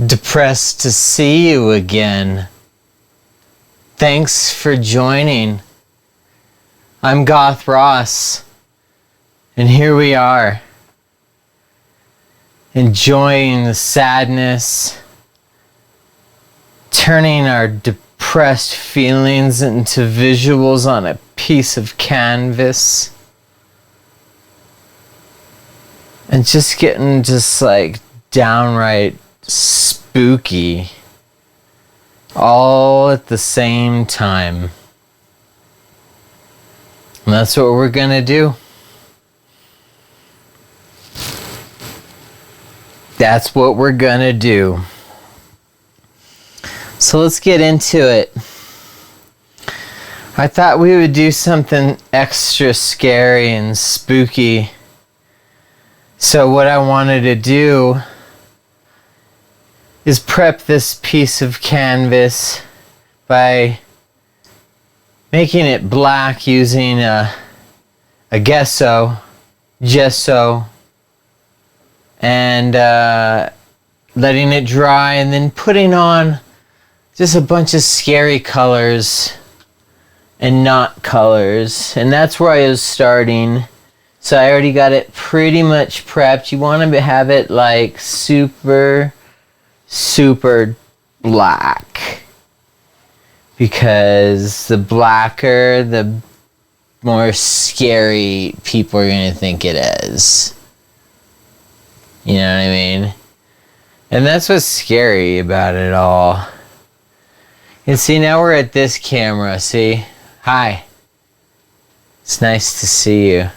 Depressed to see you again. Thanks for joining. I'm Goth Ross, and here we are, enjoying the sadness, turning our depressed feelings into visuals on a piece of canvas, and just getting like downright spooky all at the same time. And that's what we're gonna do. That's what we're gonna do. So let's get into it. I thought we would do something extra scary and spooky. So what I wanted to do is prep this piece of canvas by making it black using a gesso, and letting it dry, and then putting on just a bunch of scary colors and not colors. And that's where I was starting. So I already got it pretty much prepped. You want to have it like super black, because the blacker, the more scary people are going to think it is. You know what I mean? And that's what's scary about it all. And see, now we're at this camera, see? Hi. It's nice to see you.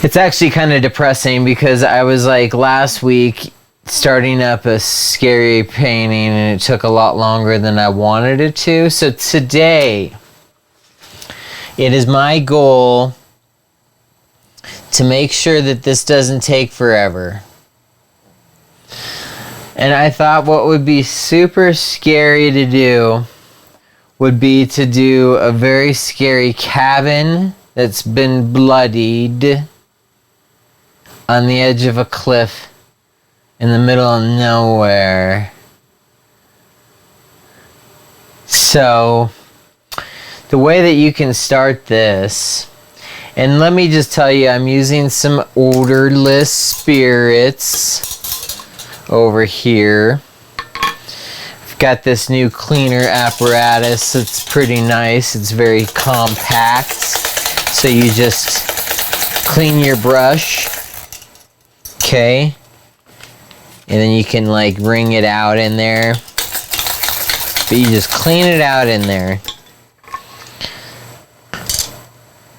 It's actually kind of depressing because I was like last week starting up a scary painting and it took a lot longer than I wanted it to. So today, it is my goal to make sure that this doesn't take forever. And I thought what would be super scary to do would be to do a very scary cabin that's been bloodied on the edge of a cliff in the middle of nowhere. So the way that you can start this, and let me just tell you, I'm using some odorless spirits over here. I've got this new cleaner apparatus. It's pretty nice. It's very compact. So you just clean your brush. Okay, and then you can like wring it out in there, but you just clean it out in there,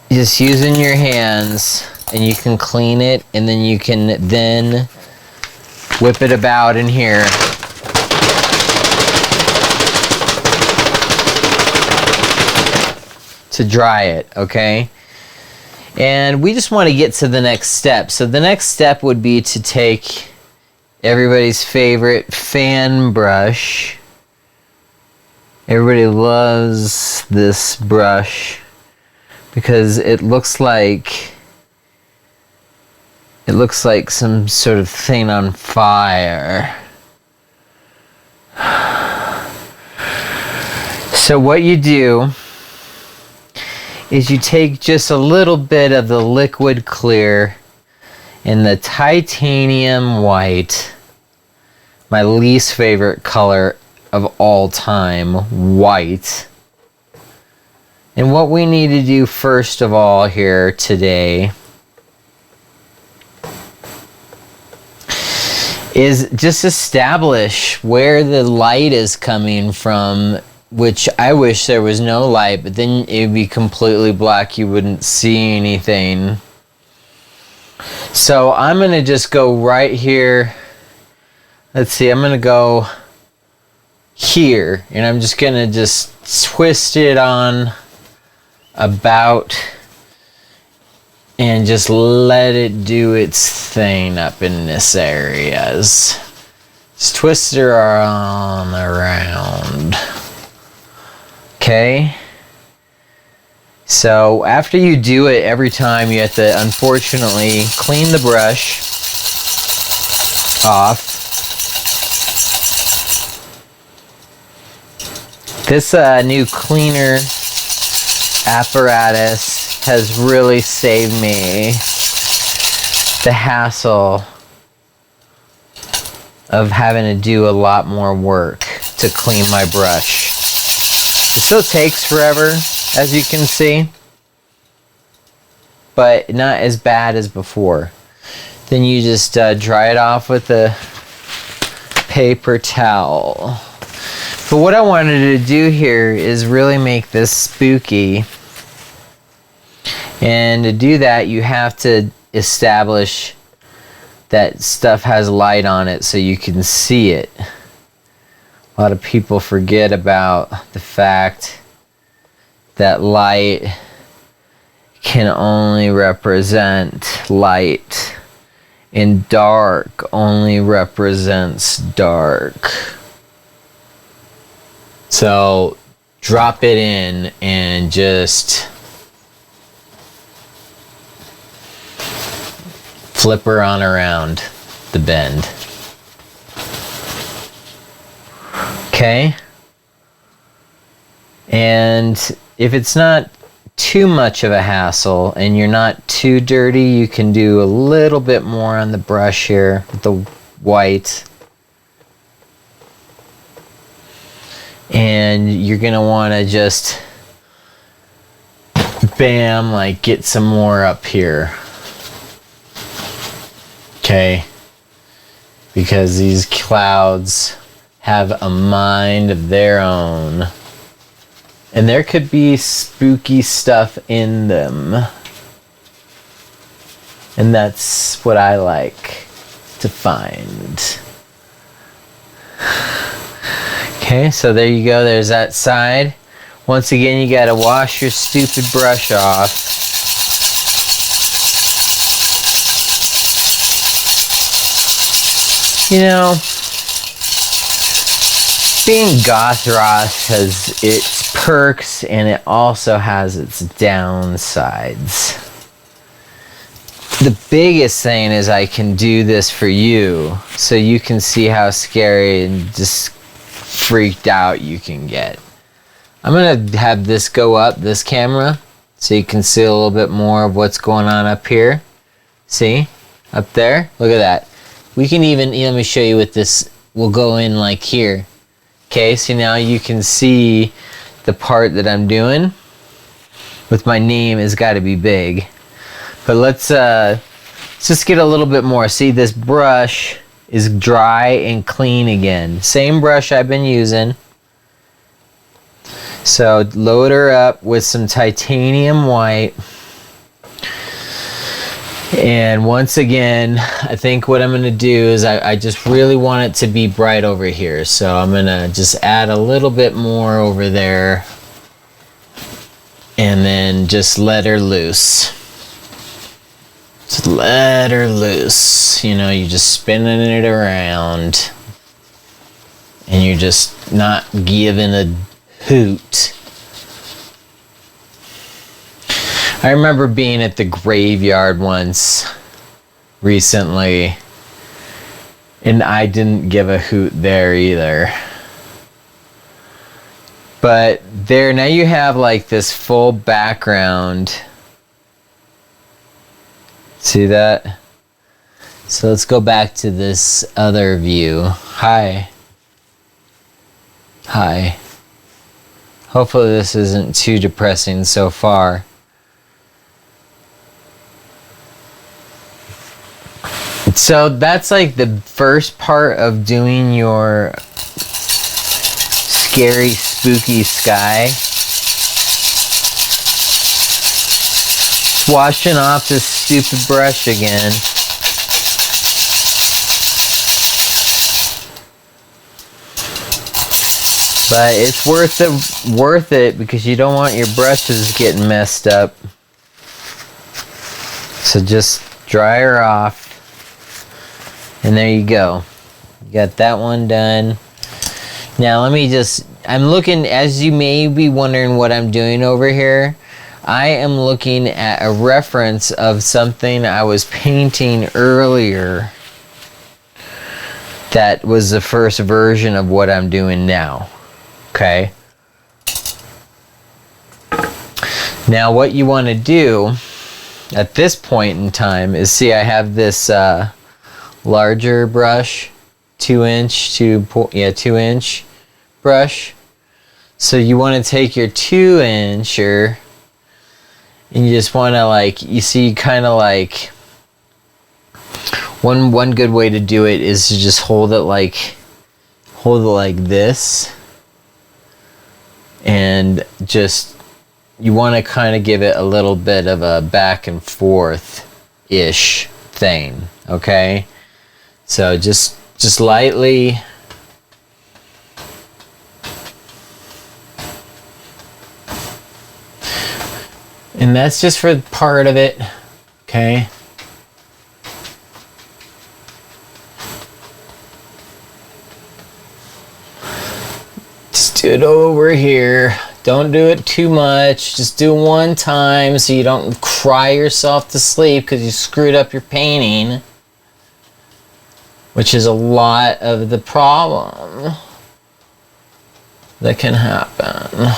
just using your hands, and you can clean it, and then you can then whip it about in here. To dry it, okay? And we just want to get to the next step. So the next step would be to take everybody's favorite fan brush. Everybody loves this brush because it looks like some sort of thing on fire. So what you do is you take just a little bit of the liquid clear in the titanium white, my least favorite color of all time, white. And what we need to do first of all here today is just establish where the light is coming from, which I wish there was no light, but then it would be completely black. You wouldn't see anything. So I'm going to just go right here. Let's see, I'm going to go here, and I'm just going to just twist it on about and just let it do its thing up in this areas. Just twist it on around. Okay, so after you do it every time, you have to unfortunately clean the brush off. This new cleaner apparatus has really saved me the hassle of having to do a lot more work to clean my brush. It still takes forever, as you can see, but not as bad as before. Then you just dry it off with a paper towel. But what I wanted to do here is really make this spooky. And to do that, you have to establish that stuff has light on it so you can see it. A lot of people forget about the fact that light can only represent light, and dark only represents dark. So drop it in and just flip her on around the bend. Okay? And if it's not too much of a hassle and you're not too dirty, you can do a little bit more on the brush here with the white. And you're gonna want to just bam, like get some more up here. Okay, because these clouds have a mind of their own, and there could be spooky stuff in them, and that's what I like to find. Okay, so there you go, there's that side. Once again, you gotta wash your stupid brush off. You know, being Goth Ross has its perks and it also has its downsides. The biggest thing is I can do this for you so you can see how scary and just freaked out you can get. I'm going to have this go up, this camera, so you can see a little bit more of what's going on up here. See? Up there? Look at that. We can even, let me show you with this, we'll go in like here. Okay, so now you can see the part that I'm doing with my name has got to be big. But let's just get a little bit more. See, this brush is dry and clean again. Same brush I've been using. So load her up with some titanium white. And once again, I think what I'm going to do is I just really want it to be bright over here. So I'm going to just add a little bit more over there. And then just let her loose. Just let her loose. You know, you're just spinning it around. And you're just not giving a hoot. I remember being at the graveyard once recently, and I didn't give a hoot there either. But there, now you have like this full background. See that? So let's go back to this other view. Hi. Hi. Hopefully this isn't too depressing so far. So that's like the first part of doing your scary, spooky sky. Just washing off this stupid brush again. But it's worth it because you don't want your brushes getting messed up. So just dry her off. And there you go. You got that one done. Now let me just, I'm looking, as you may be wondering what I'm doing over here, I am looking at a reference of something I was painting earlier. that was the first version of what I'm doing now. Okay? Now what you want to do at this point in time is, see, I have this larger brush, 2-inch brush. So you want to take your 2-incher and you just want to, like, you see, kind of like, one good way to do it is to just hold it like this, and just, you want to kind of give it a little bit of a back and forth ish thing. Okay, so just lightly. And that's just for part of it. Okay, just do it over here. Don't do it too much. Just do it one time so you don't cry yourself to sleep because you screwed up your painting, which is a lot of the problem that can happen.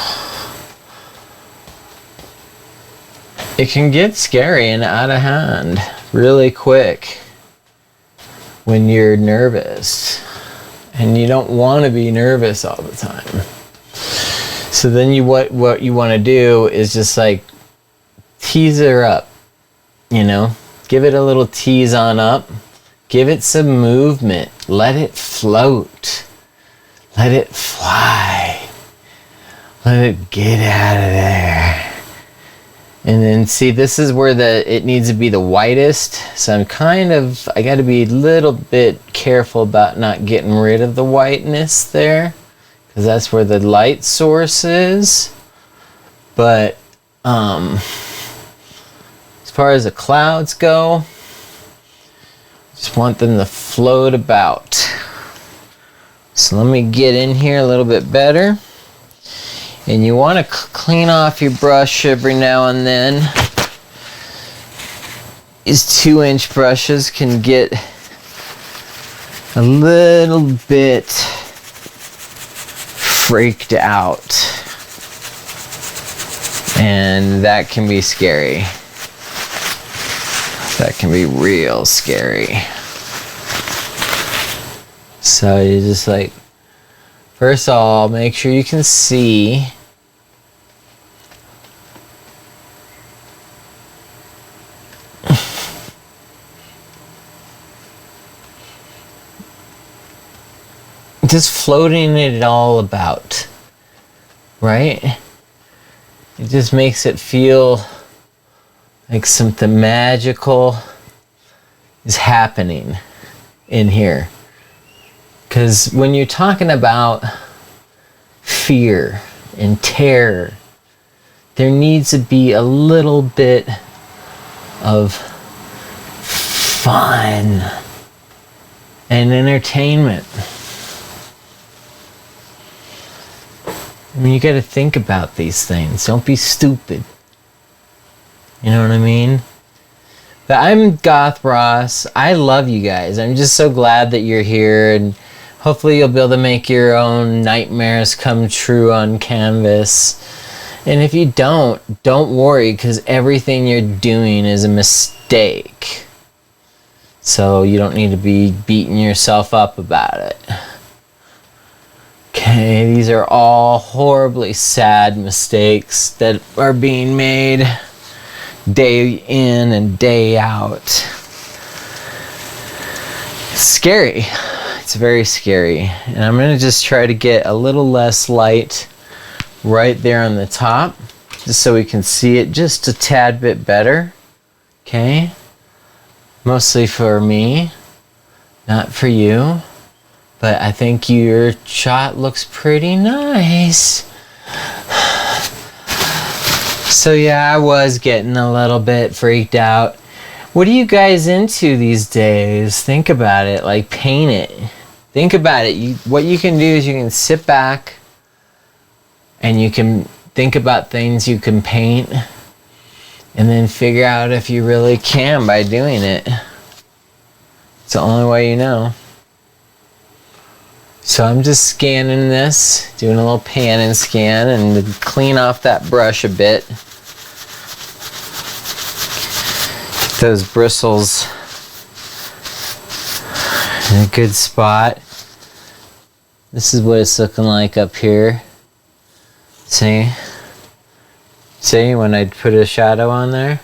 It can get scary and out of hand really quick when you're nervous, and you don't want to be nervous all the time. So then what you want to do is just like tease her up, you know, give it a little tease on up, give it some movement, let it float, let it fly, let it get out of there. And then see, this is where it needs to be the whitest. So I got to be a little bit careful about not getting rid of the whiteness there, because that's where the light source is. But as far as the clouds go, just want them to float about. So let me get in here a little bit better. And you want to clean off your brush every now and then. These 2-inch brushes can get a little bit freaked out, and that can be scary. That can be real scary. So you just like, first of all, make sure you can see. Just floating it all about, right? It just makes it feel like something magical is happening in here. Because when you're talking about fear and terror, there needs to be a little bit of fun and entertainment. I mean, you got to think about these things. Don't be stupid. You know what I mean? But I'm Goth Ross. I love you guys. I'm just so glad that you're here, and hopefully you'll be able to make your own nightmares come true on canvas. And if you don't worry, because everything you're doing is a mistake. So you don't need to be beating yourself up about it. Okay, these are all horribly sad mistakes that are being made day in and day out. It's scary. It's very scary. And I'm going to just try to get a little less light right there on the top, just so we can see it just a tad bit better. Okay? Mostly for me, not for you. But I think your shot looks pretty nice. So yeah, I was getting a little bit freaked out. What are you guys into these days? Think about it, like paint it. Think about it. What you can do is you can sit back and you can think about things you can paint, and then figure out if you really can by doing it. It's the only way you know. So I'm just scanning this, doing a little pan and scan, and to clean off that brush a bit. Get those bristles in a good spot. This is what it's looking like up here. See? See when I put a shadow on there?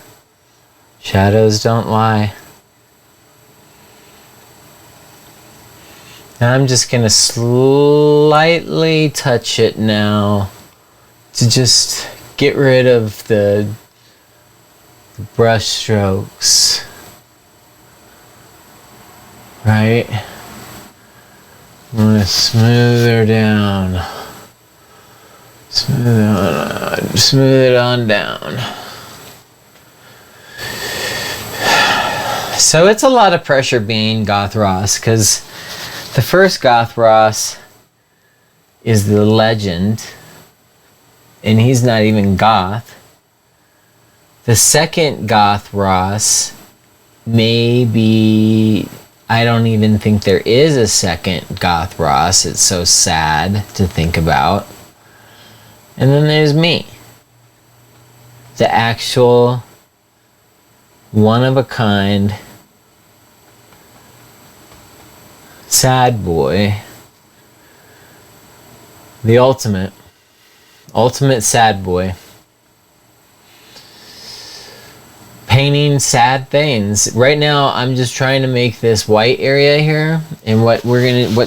Shadows don't lie. Now I'm just going to slightly touch it now to just get rid of the brush strokes. Right? I'm going to smooth her down. Smooth it on down. So it's a lot of pressure being Goth Ross, because the first Goth Ross is the legend, and he's not even goth. The second Goth Ross, maybe, I don't even think there is a second Goth Ross. It's so sad to think about. And then there's me, the actual one-of-a-kind sad boy, the ultimate sad boy, painting sad things. Right now I'm just trying to make this white area here, and what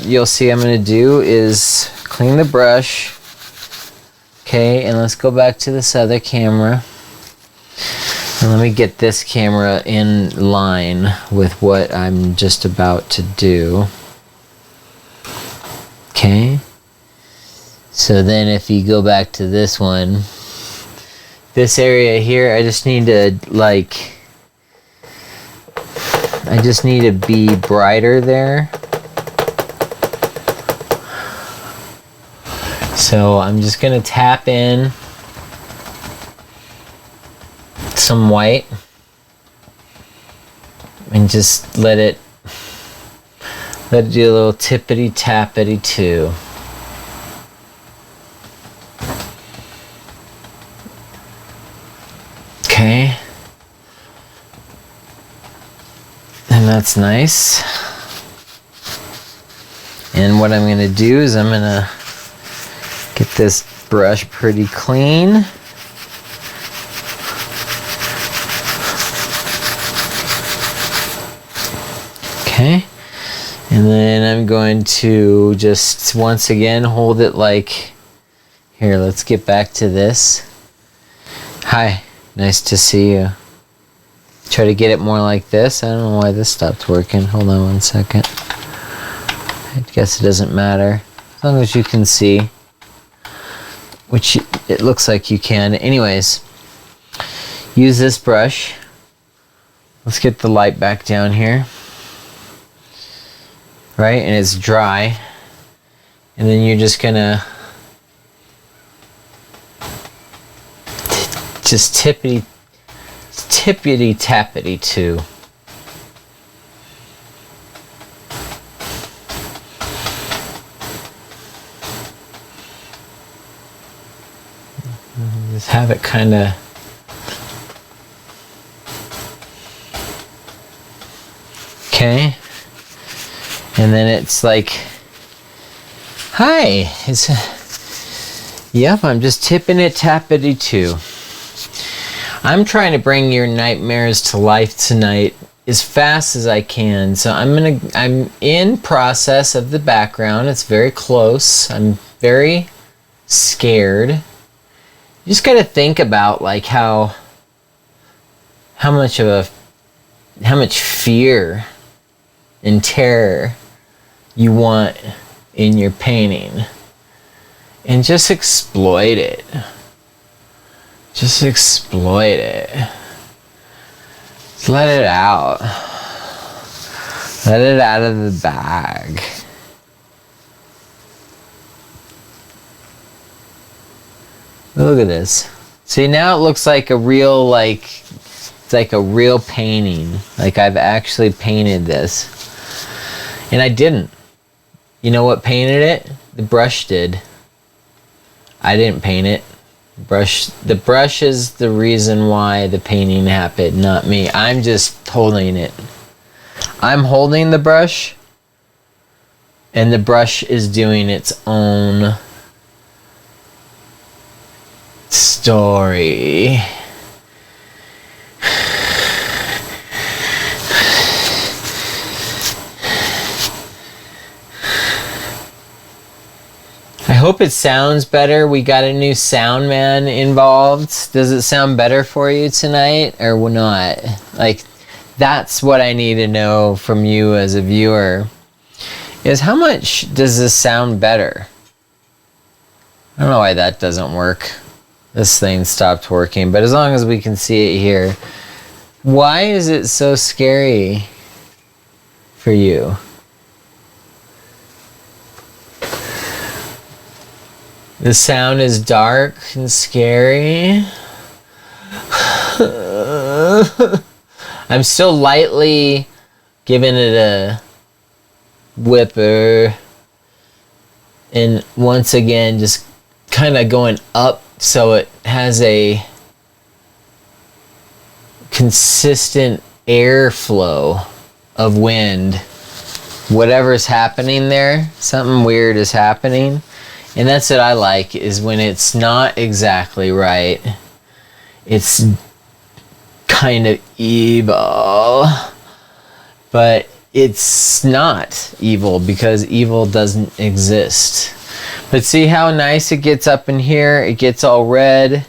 you'll see I'm gonna do is clean the brush. Okay, and let's go back to this other camera, and let me get this camera in line with what I'm just about to do. Okay, so then if you go back to this one, this area here, I just need to be brighter there. So I'm just gonna tap in some white and just let it do a little tippity tappity too. Okay, and that's nice. And what I'm gonna do is I'm gonna get this brush pretty clean. Okay, and then I'm going to just once again hold it like, here, let's get back to this. Hi, nice to see you. Try to get it more like this. I don't know why this stopped working. Hold on one second. I guess it doesn't matter, as long as you can see, which it looks like you can. Anyways, use this brush. Let's get the light back down here. Right, and it's dry. And then you're just gonna just tippity tappity too. Just have it kind of okay, and then it's like, hi, yep, I'm just tipping it tappity too. I'm trying to bring your nightmares to life tonight as fast as I can. So I'm in process of the background. It's very close. I'm very scared. You just got to think about like how much fear and terror you want in your painting, and just exploit it. Just exploit it. Just let it out. Let it out of the bag. Look at this. See, now it looks like a real, it's like a real painting. Like I've actually painted this. And I didn't. You know what painted it? The brush did. I didn't paint it. The brush is the reason why the painting happened, not me. I'm just holding it. I'm holding the brush, and the brush is doing its own story. I hope it sounds better. We got a new sound man involved. Does it sound better for you tonight or not? Like, that's what I need to know from you as a viewer, is how much does this sound better? I don't know why that doesn't work. This thing stopped working, but as long as we can see it here. Why is it so scary for you? The sound is dark and scary. I'm still lightly giving it a whipper. And once again, just kind of going up so it has a consistent airflow of wind. Whatever's happening there, something weird is happening. And that's what I like, is when it's not exactly right. It's kind of evil. But it's not evil because evil doesn't exist. But see how nice it gets up in here? It gets all red.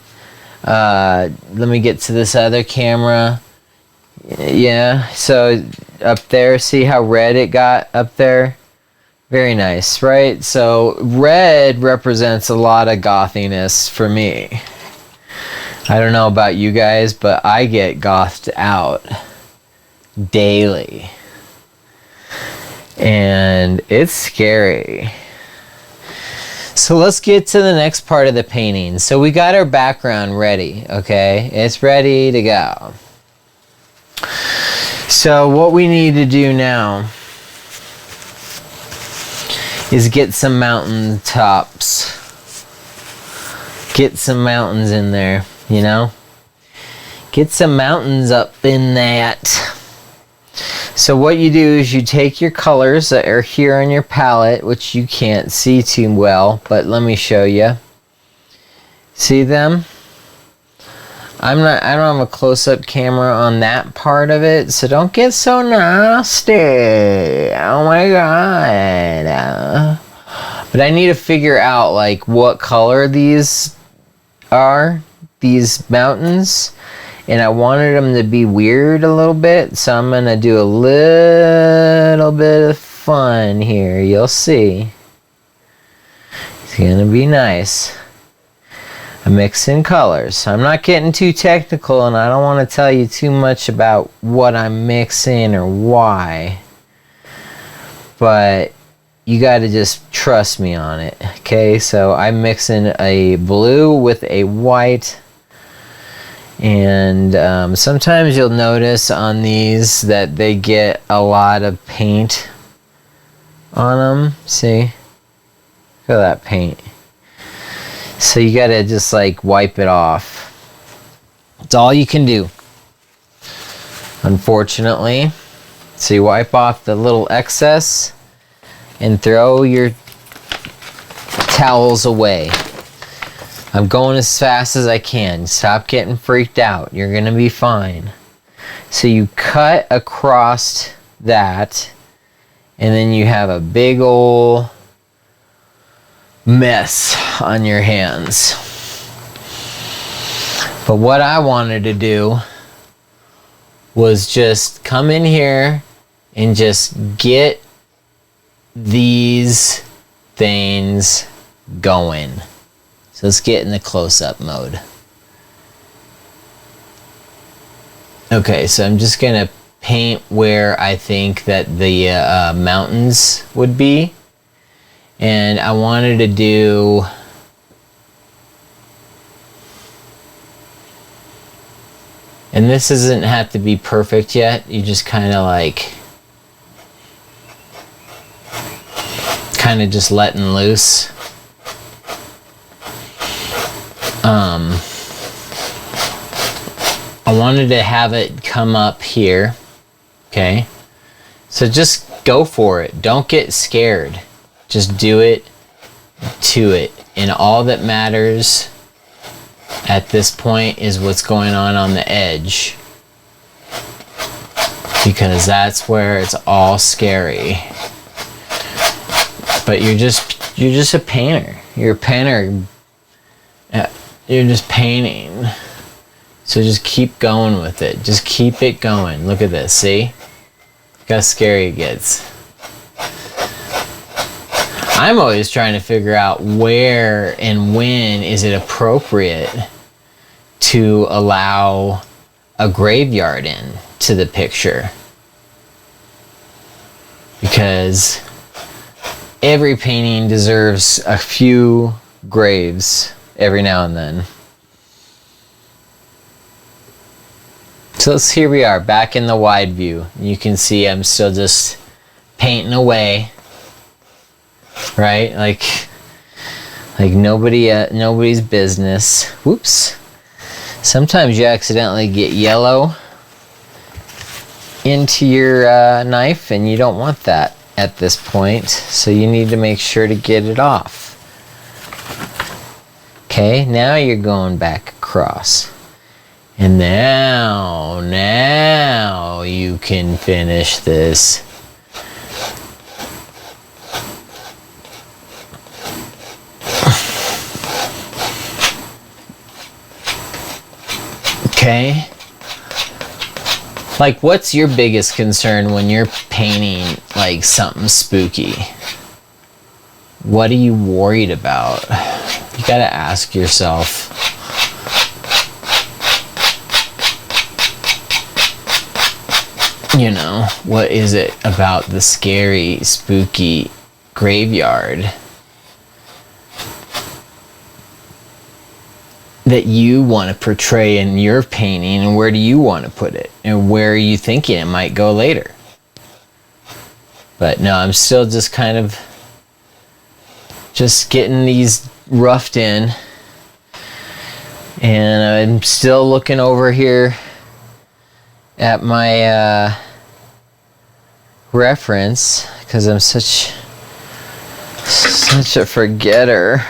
Let me get to this other camera. Yeah, so up there, see how red it got up there? Very nice, right? So red represents a lot of gothiness for me. I don't know about you guys, but I get gothed out daily. And it's scary. So let's get to the next part of the painting. So we got our background ready, okay? It's ready to go. So what we need to do now is get some mountain tops. Get some mountains in there, you know? Get some mountains up in that. So what you do is you take your colors that are here on your palette, which you can't see too well, but let me show you. See them? I don't have a close-up camera on that part of it, so don't get so nasty. Oh my god. But I need to figure out like what color these are, these mountains, and I wanted them to be weird a little bit, so I'm gonna do a little bit of fun here. You'll see. It's gonna be nice. I'm mixing colors. I'm not getting too technical, and I don't want to tell you too much about what I'm mixing or why. But you got to just trust me on it. Okay, so I'm mixing a blue with a white. And sometimes you'll notice on these that they get a lot of paint on them. See? Look at that paint. So you gotta just like wipe it off. It's all you can do, unfortunately. So you wipe off the little excess and throw your towels away. I'm going as fast as I can. Stop getting freaked out. You're gonna be fine. So you cut across that, and then you have a big ol' mess on your hands. But what I wanted to do was just come in here and just get these things going. So let's get in the close-up mode. Okay, so I'm just gonna paint where I think that the mountains would be. And I wanted to do and this doesn't have to be perfect yet. You just kind of kind of just letting loose. I wanted to have it come up here, okay? So just go for it. Don't get scared. Just do it to it. And all that matters at this point is what's going on the edge. Because that's where it's all scary. But you're just a painter. You're a painter. You're just painting. So just keep going with it. Just keep it going. Look at this. See? Look how scary it gets. I'm always trying to figure out where and when is it appropriate to allow a graveyard in to the picture. Because every painting deserves a few graves every now and then. So here we are, back in the wide view. You can see I'm still just painting away, right? Like nobody's business. Whoops. Sometimes you accidentally get yellow into your knife, and you don't want that at this point. So you need to make sure to get it off. Okay, now you're going back across. And now you can finish this. Okay. Like, what's your biggest concern when you're painting like something spooky? What are you worried about? You gotta ask yourself. You know, what is it about the scary, spooky graveyard that you want to portray in your painting, and where do you want to put it, and where are you thinking it might go later? But no, I'm still just kind of just getting these roughed in, and I'm still looking over here at my reference, because I'm such a forgetter.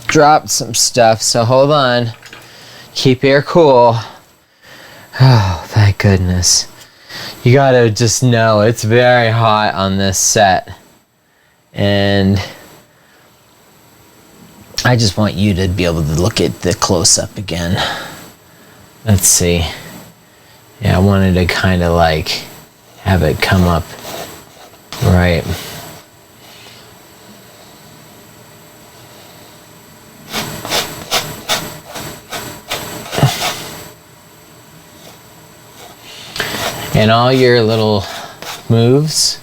Dropped some stuff, so hold on. Keep your cool. Oh, thank goodness. You gotta just know it's very hot on this set, and I just want you to be able to look at the close-up again. Let's see. Yeah, I wanted to kind of like have it come up right. And all your little moves,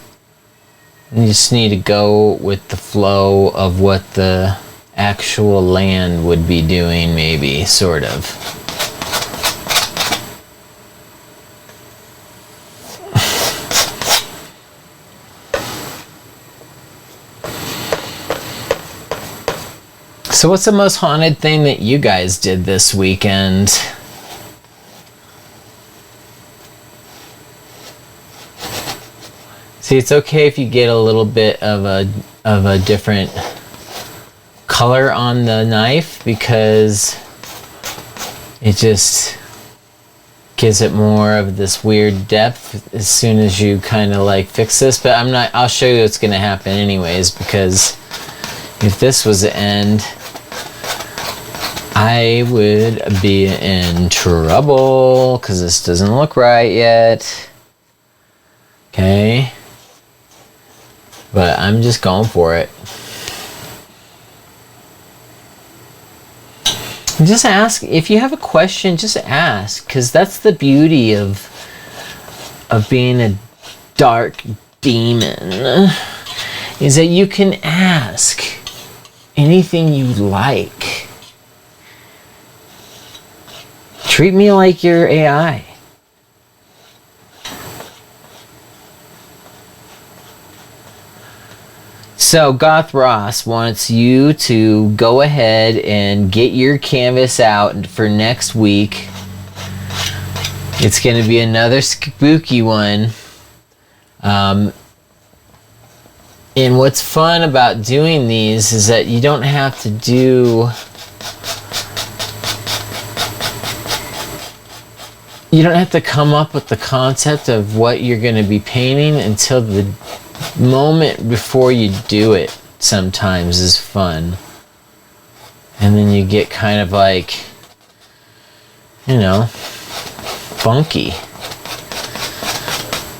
you just need to go with the flow of what the actual land would be doing, maybe, sort of. So what's the most haunted thing that you guys did this weekend? See, it's okay if you get a little bit of a different color on the knife, because it just gives it more of this weird depth as soon as you kind of like fix this. But I'll show you what's going to happen anyways, because if this was the end, I would be in trouble, because this doesn't look right yet. Okay. But I'm just going for it. Just ask. If you have a question, just ask. Because that's the beauty of being a dark demon. Is that you can ask anything you like. Treat me like your AI. So Goth Ross wants you to go ahead and get your canvas out for next week. It's going to be another spooky one. And what's fun about doing these is that you don't have to do... You don't have to come up with the concept of what you're going to be painting until the moment before you do it. Sometimes is fun. And then you get kind of like, you know, funky.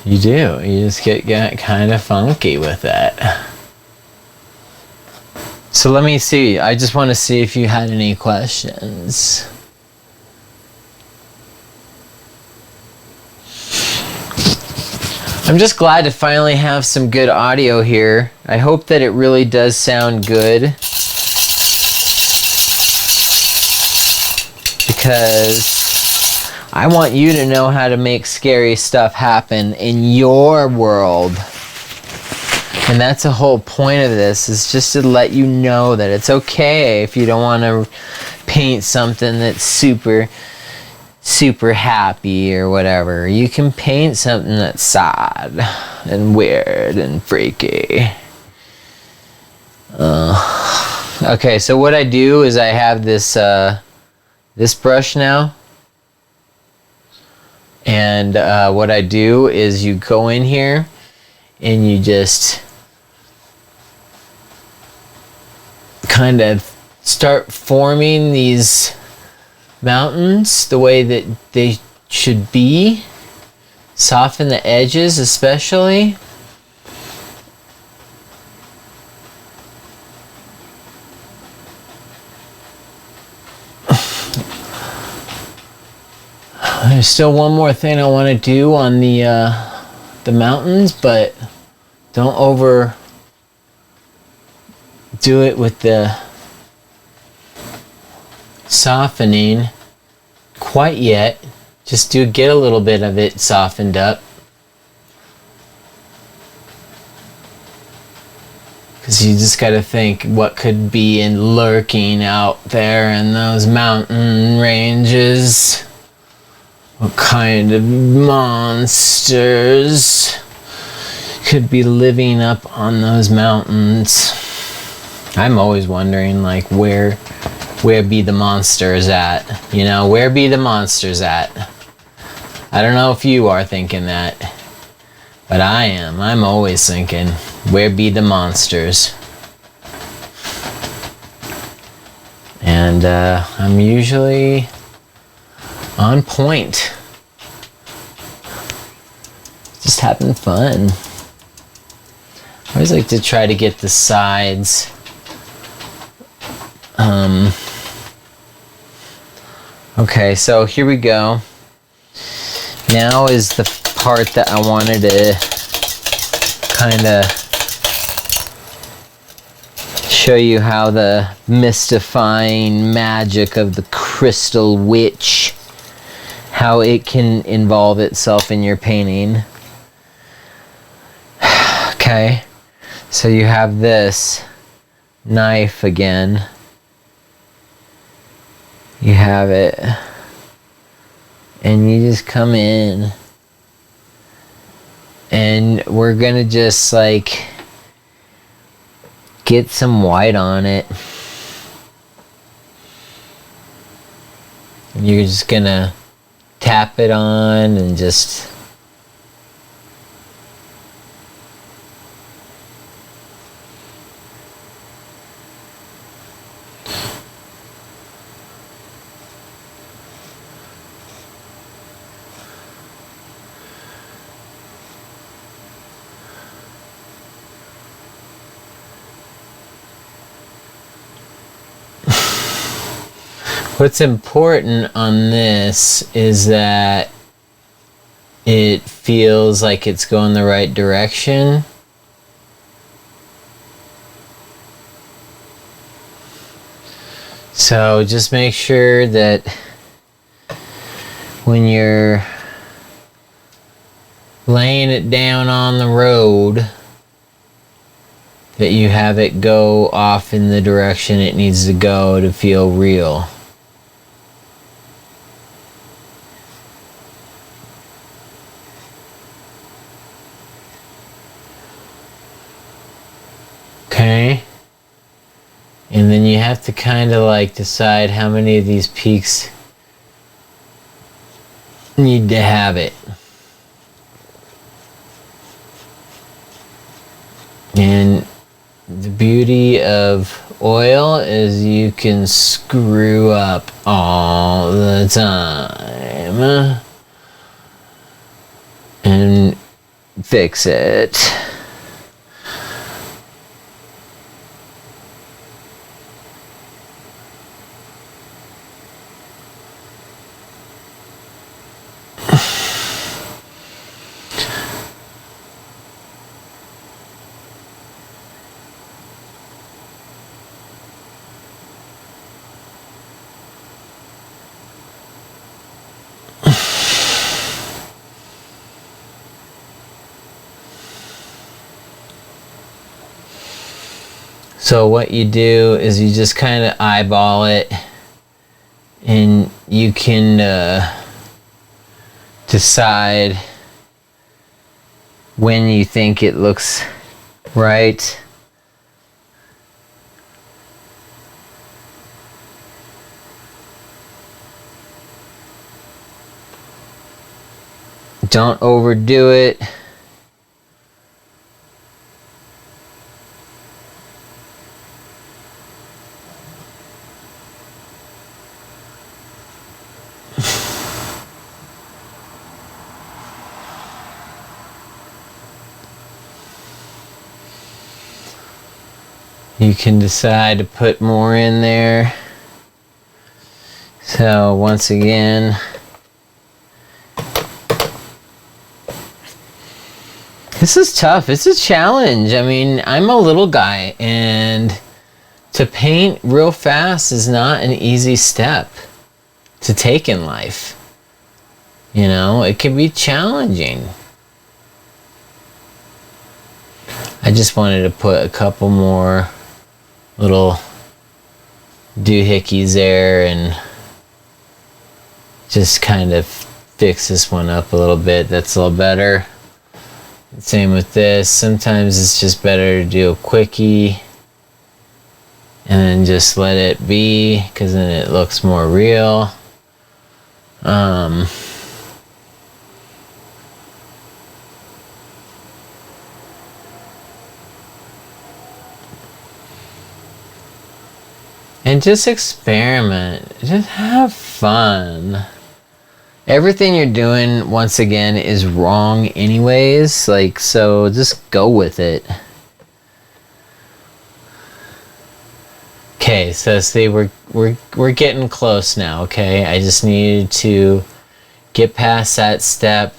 You do. You just get kind of funky with that. So let me see. I just want to see if you had any questions. I'm just glad to finally have some good audio here. I hope that it really does sound good. Because I want you to know how to make scary stuff happen in your world. And that's the whole point of this, is just to let you know that it's okay if you don't want to paint something that's super happy or whatever. You can paint something that's sad and weird and freaky. Okay, so what I do is I have this this brush now, and what I do is you go in here and you just kind of start forming these mountains the way that they should be. Soften the edges especially. There's still one more thing I want to do on the mountains, but don't over do it with the softening quite yet. Just get a little bit of it softened up, because you just got to think what could be lurking out there in those mountain ranges. What kind of monsters could be living up on those mountains? I'm always wondering, like, where be the monsters at? You know, where be the monsters at? I don't know if you are thinking that, but I am. I'm always thinking, where be the monsters? And I'm usually on point. Just having fun. I always like to try to get the sides okay, so here we go. Now is the part that I wanted to kind of show you how the mystifying magic of the crystal witch, how it can involve itself in your painting. Okay, so you have this knife again. You have it, and you just come in, and we're gonna just like get some white on it. And you're just gonna tap it on and just what's important on this is that it feels like it's going the right direction. So just make sure that when you're laying it down on the road, that you have it go off in the direction it needs to go to feel real. Okay? And then you have to kind of like decide how many of these peaks need to have it. And the beauty of oil is you can screw up all the time and fix it. So what you do is you just kind of eyeball it, and you can decide when you think it looks right. Don't overdo it. You can decide to put more in there. So once again, this is tough. It's a challenge. I mean, I'm a little guy, and to paint real fast is not an easy step to take in life. You know, it can be challenging. I just wanted to put a couple more little doohickeys there and just kind of fix this one up a little bit. That's a little better. Same with this. Sometimes it's just better to do a quickie and then just let it be, because then it looks more real. And just experiment. Just have fun. Everything you're doing, once again, is wrong anyways. Like, so just go with it. Okay, so see, we're getting close now, okay? I just needed to get past that step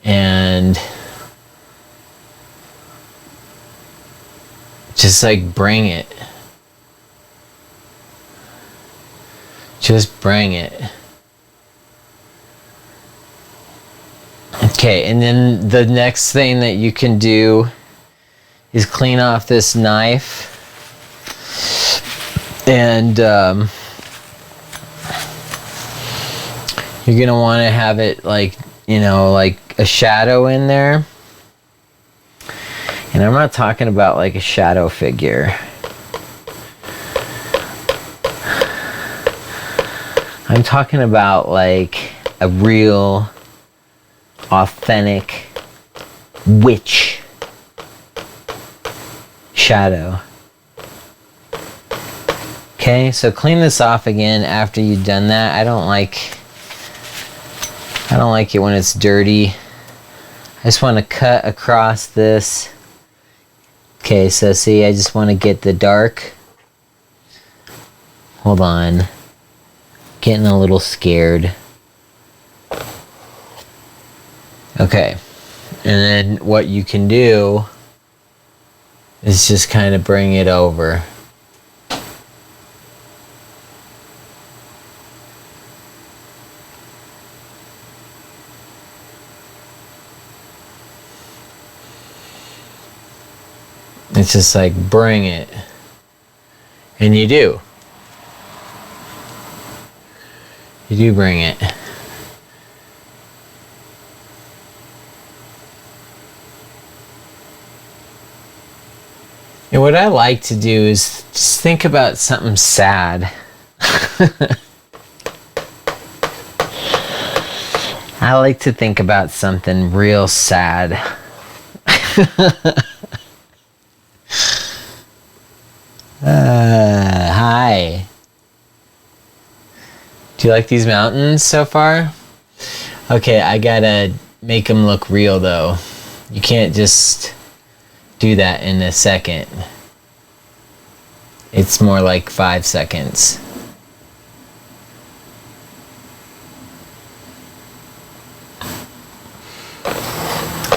and just like bring it. Just bring it. Okay, and then the next thing that you can do is clean off this knife. And you're going to want to have it like, you know, like a shadow in there. And I'm not talking about like a shadow figure. I'm talking about like a real, authentic witch shadow. Okay, so clean this off again after you've done that. I don't like it when it's dirty. I just want to cut across this. Okay, so see, I just want to get the dark. Hold on. Getting a little scared. Okay, and then what you can do is just kind of bring it over. It's just like, bring it. And you do. You do bring it. And what I like to do is just think about something sad. I like to think about something real sad. Hi. Do you like these mountains so far? Okay, I gotta make them look real though. You can't just do that in a second. It's more like 5 seconds.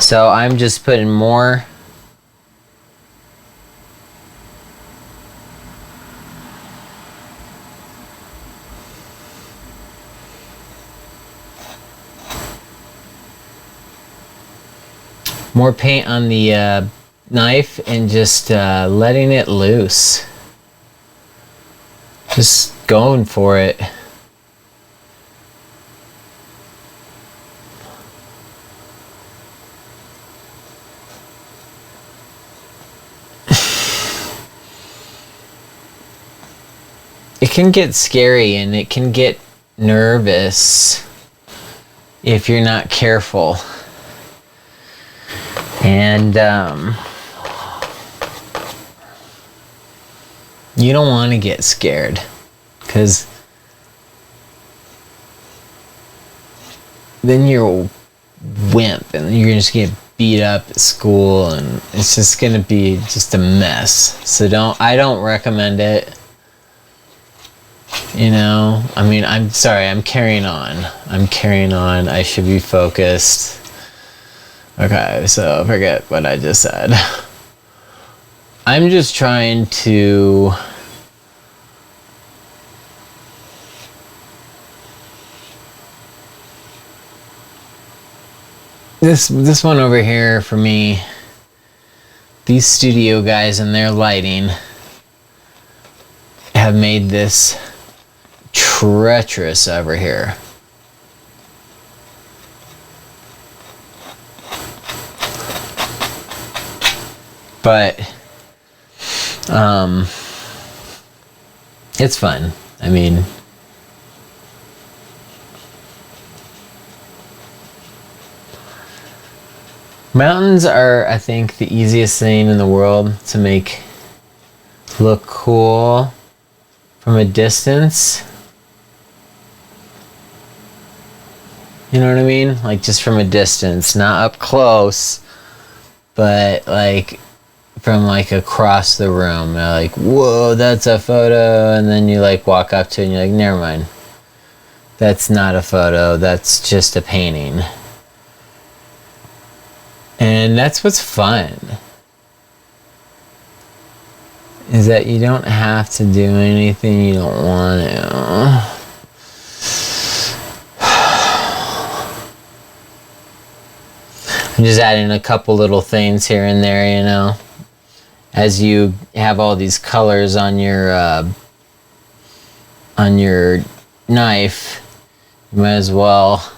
So I'm just putting more paint on the knife and just letting it loose. Just going for it. It can get scary and it can get nervous if you're not careful. And you don't want to get scared, because then you're a wimp and you're just gonna get beat up at school and it's just gonna be just a mess. So I don't recommend it. You know, I mean, I'm sorry, I'm carrying on. I should be focused. Okay, so forget what I just said. I'm just trying to this one over here for me, these studio guys and their lighting have made this treacherous over here. But it's fun. I mean, mountains are, I think, the easiest thing in the world to make look cool from a distance. You know what I mean? Like, just from a distance, not up close, but like from like across the room. You're like, whoa, that's a photo. And then you like walk up to it and you're like, never mind. That's not a photo. That's just a painting. And that's what's fun. Is that you don't have to do anything you don't want to. I'm just adding a couple little things here and there, you know. As you have all these colors on your knife, you might as well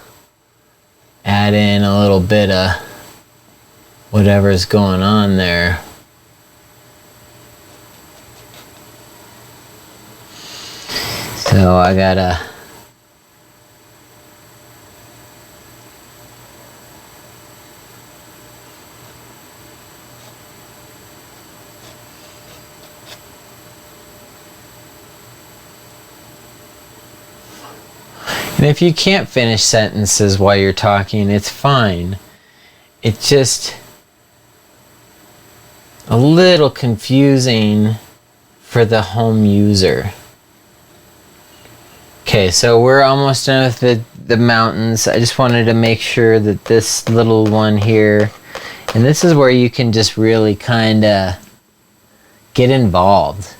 add in a little bit of whatever's going on there. So I gotta And if you can't finish sentences while you're talking, it's fine. It's just a little confusing for the home user. Okay, so we're almost done with the mountains. I just wanted to make sure that this little one here, and this is where you can just really kind of get involved.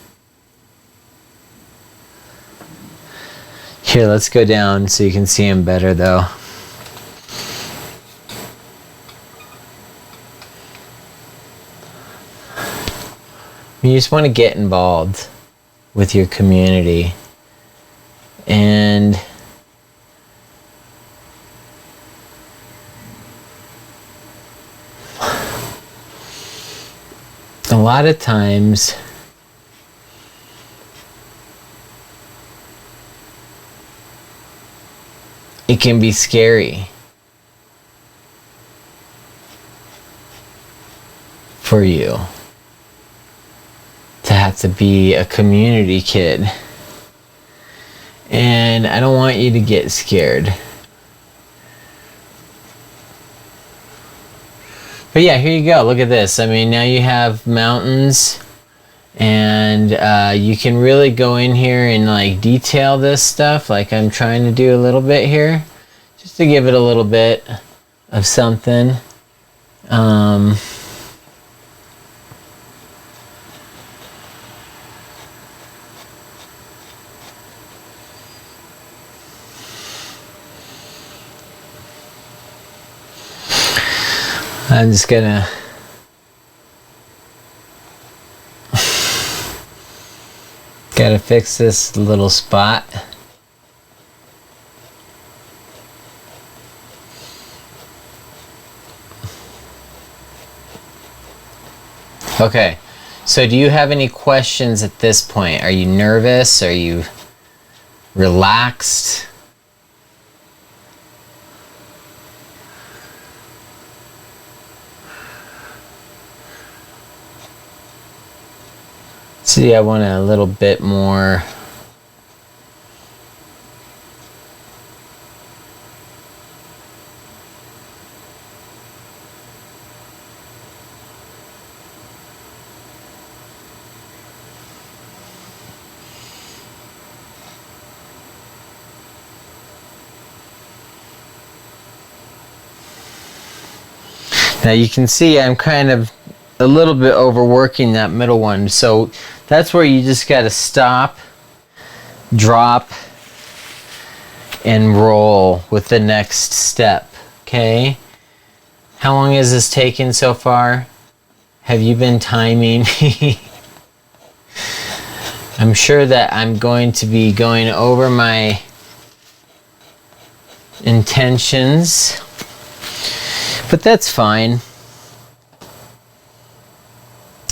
Here, let's go down so you can see him better though. You just want to get involved with your community. And a lot of times it can be scary for you to have to be a community kid. And I don't want you to get scared. But yeah, here you go. Look at this. I mean, now you have mountains, and you can really go in here and like detail this stuff like I'm trying to do a little bit here, just to give it a little bit of something. I'm just gonna gotta fix this little spot. Okay, so do you have any questions at this point? Are you nervous? Are you relaxed? See, I want a little bit more. Now you can see I'm kind of a little bit overworking that middle one, so that's where you just got to stop, drop, and roll with the next step. Okay? How long has this taken so far? Have you been timing me? I'm sure that I'm going to be going over my intentions, but that's fine.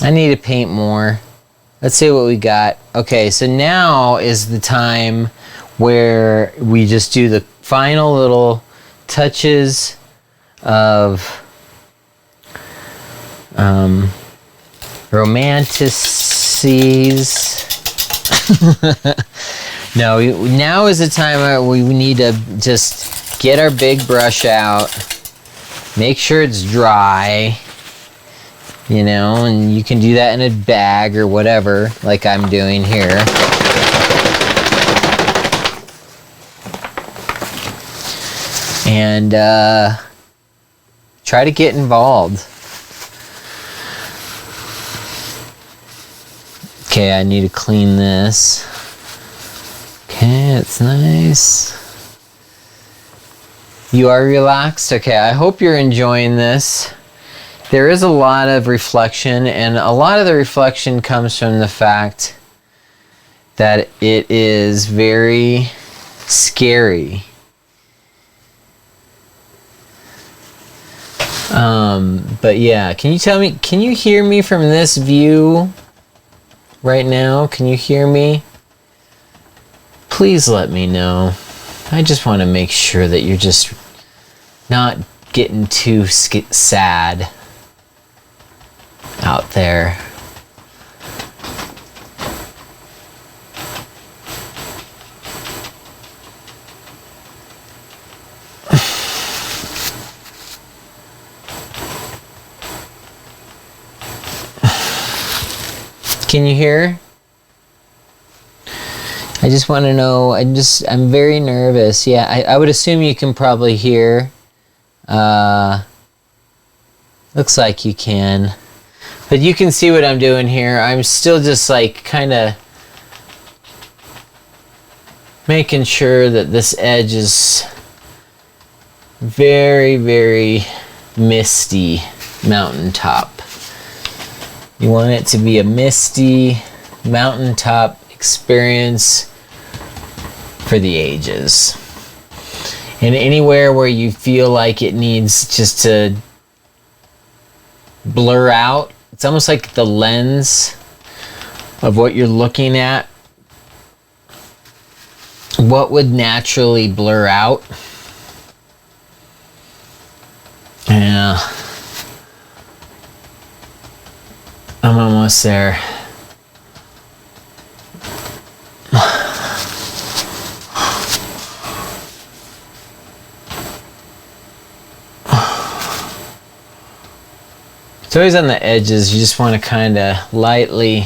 I need to paint more. Let's see what we got. Okay, so now is the time where we just do the final little touches of romanticities. No, now is the time where we need to just get our big brush out, make sure it's dry, you know, and you can do that in a bag or whatever, like I'm doing here. And try to get involved. Okay, I need to clean this. Okay, it's nice. You are relaxed? Okay, I hope you're enjoying this. There is a lot of reflection, and a lot of the reflection comes from the fact that it is very scary. But yeah, can you tell me, can you hear me from this view right now? Can you hear me? Please let me know. I just want to make sure that you're just not getting too sad out there. Can you hear? I just want to know, I'm very nervous. Yeah, I would assume you can probably hear. Looks like you can. But you can see what I'm doing here. I'm still just like kind of making sure that this edge is very, very misty mountaintop. You want it to be a misty mountaintop experience for the ages. And anywhere where you feel like it needs just to blur out, it's almost like the lens of what you're looking at. What would naturally blur out? Yeah. I'm almost there. It's always on the edges. You just want to kind of lightly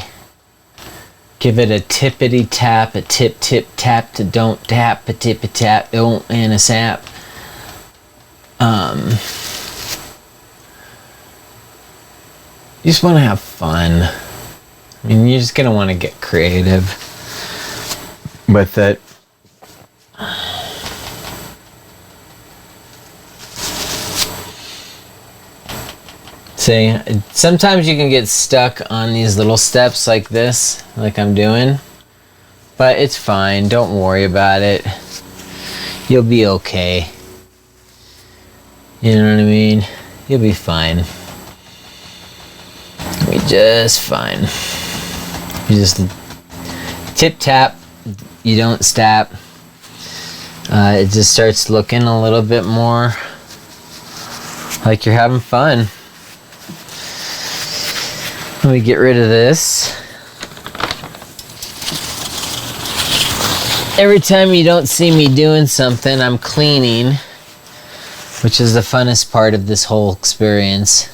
give it a tippity tap, a tip tip tap to don't tap, a tip a tap, don't, and a sap. You just want to have fun. I mean, you're just going to want to get creative with it. See, sometimes you can get stuck on these little steps like this, like I'm doing, but it's fine. Don't worry about it. You'll be okay. You know what I mean? You'll be fine. You'll be just fine. You just tip tap. You don't stap. It just starts looking a little bit more like you're having fun. Let me get rid of this. Every time you don't see me doing something, I'm cleaning, which is the funnest part of this whole experience,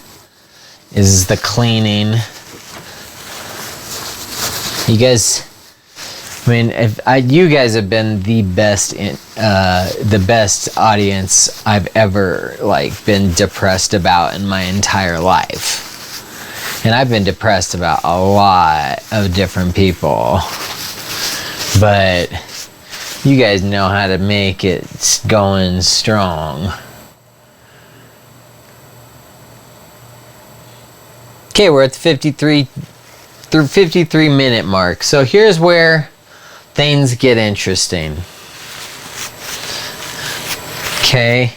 is the cleaning. You guys, I mean, you guys have been the best audience I've ever been depressed about in my entire life. And I've been depressed about a lot of different people. But you guys know how to make it going strong. Okay, we're at the 53 minute mark. So here's where things get interesting. Okay.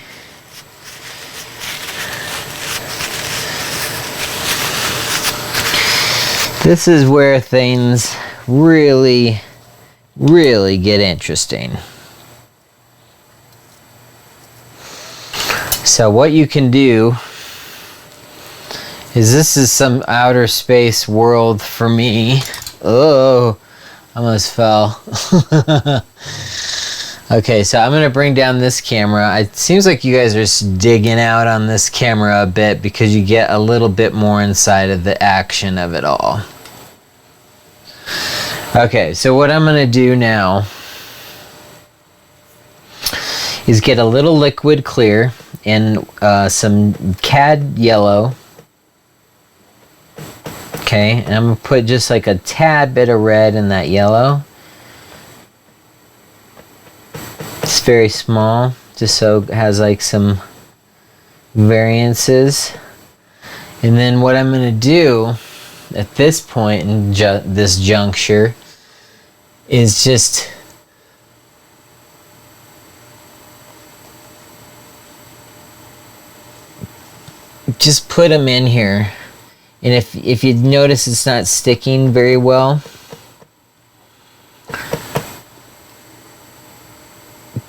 This is where things really, really get interesting. So what you can do is, this is some outer space world for me. Oh, almost fell. Okay, so I'm going to bring down this camera. It seems like you guys are just digging out on this camera a bit because you get a little bit more inside of the action of it all. Okay, so what I'm going to do now is get a little liquid clear and some cad yellow. Okay, and I'm going to put just like a tad bit of red in that yellow. It's very small, just so it has like some variances. And then what I'm going to do at this point in this juncture is just put them in here. And if you notice it's not sticking very well,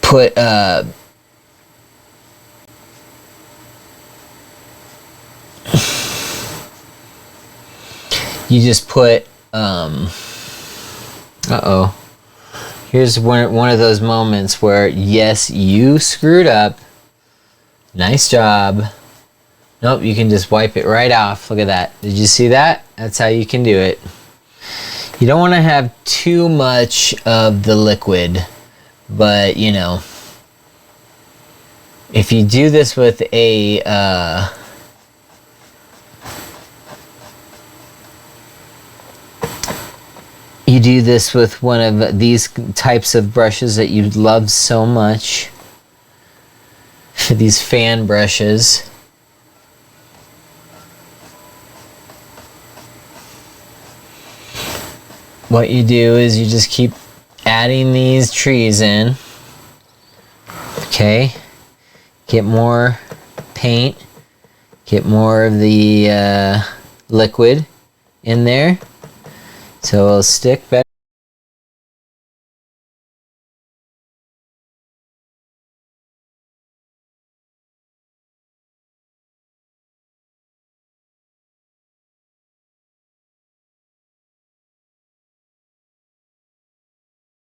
put you just put here's one of those moments where, yes, you screwed up. Nice job. Nope, you can just wipe it right off. Look at that. Did you see that? That's how you can do it. You don't want to have too much of the liquid, but you know, if you do this with a you do this with one of these types of brushes that you love so much, for these fan brushes, what you do is you just keep adding these trees in. Okay, get more paint, get more of the liquid in there so it'll stick better.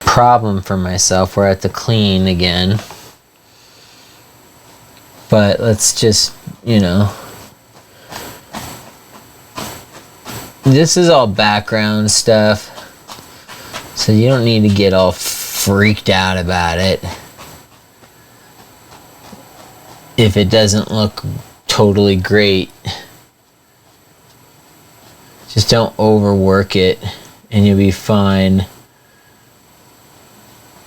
Problem for myself where I have to clean again, but let's just, you know, this is all background stuff, so you don't need to get all freaked out about it if it doesn't look totally great. Just don't overwork it and you'll be fine.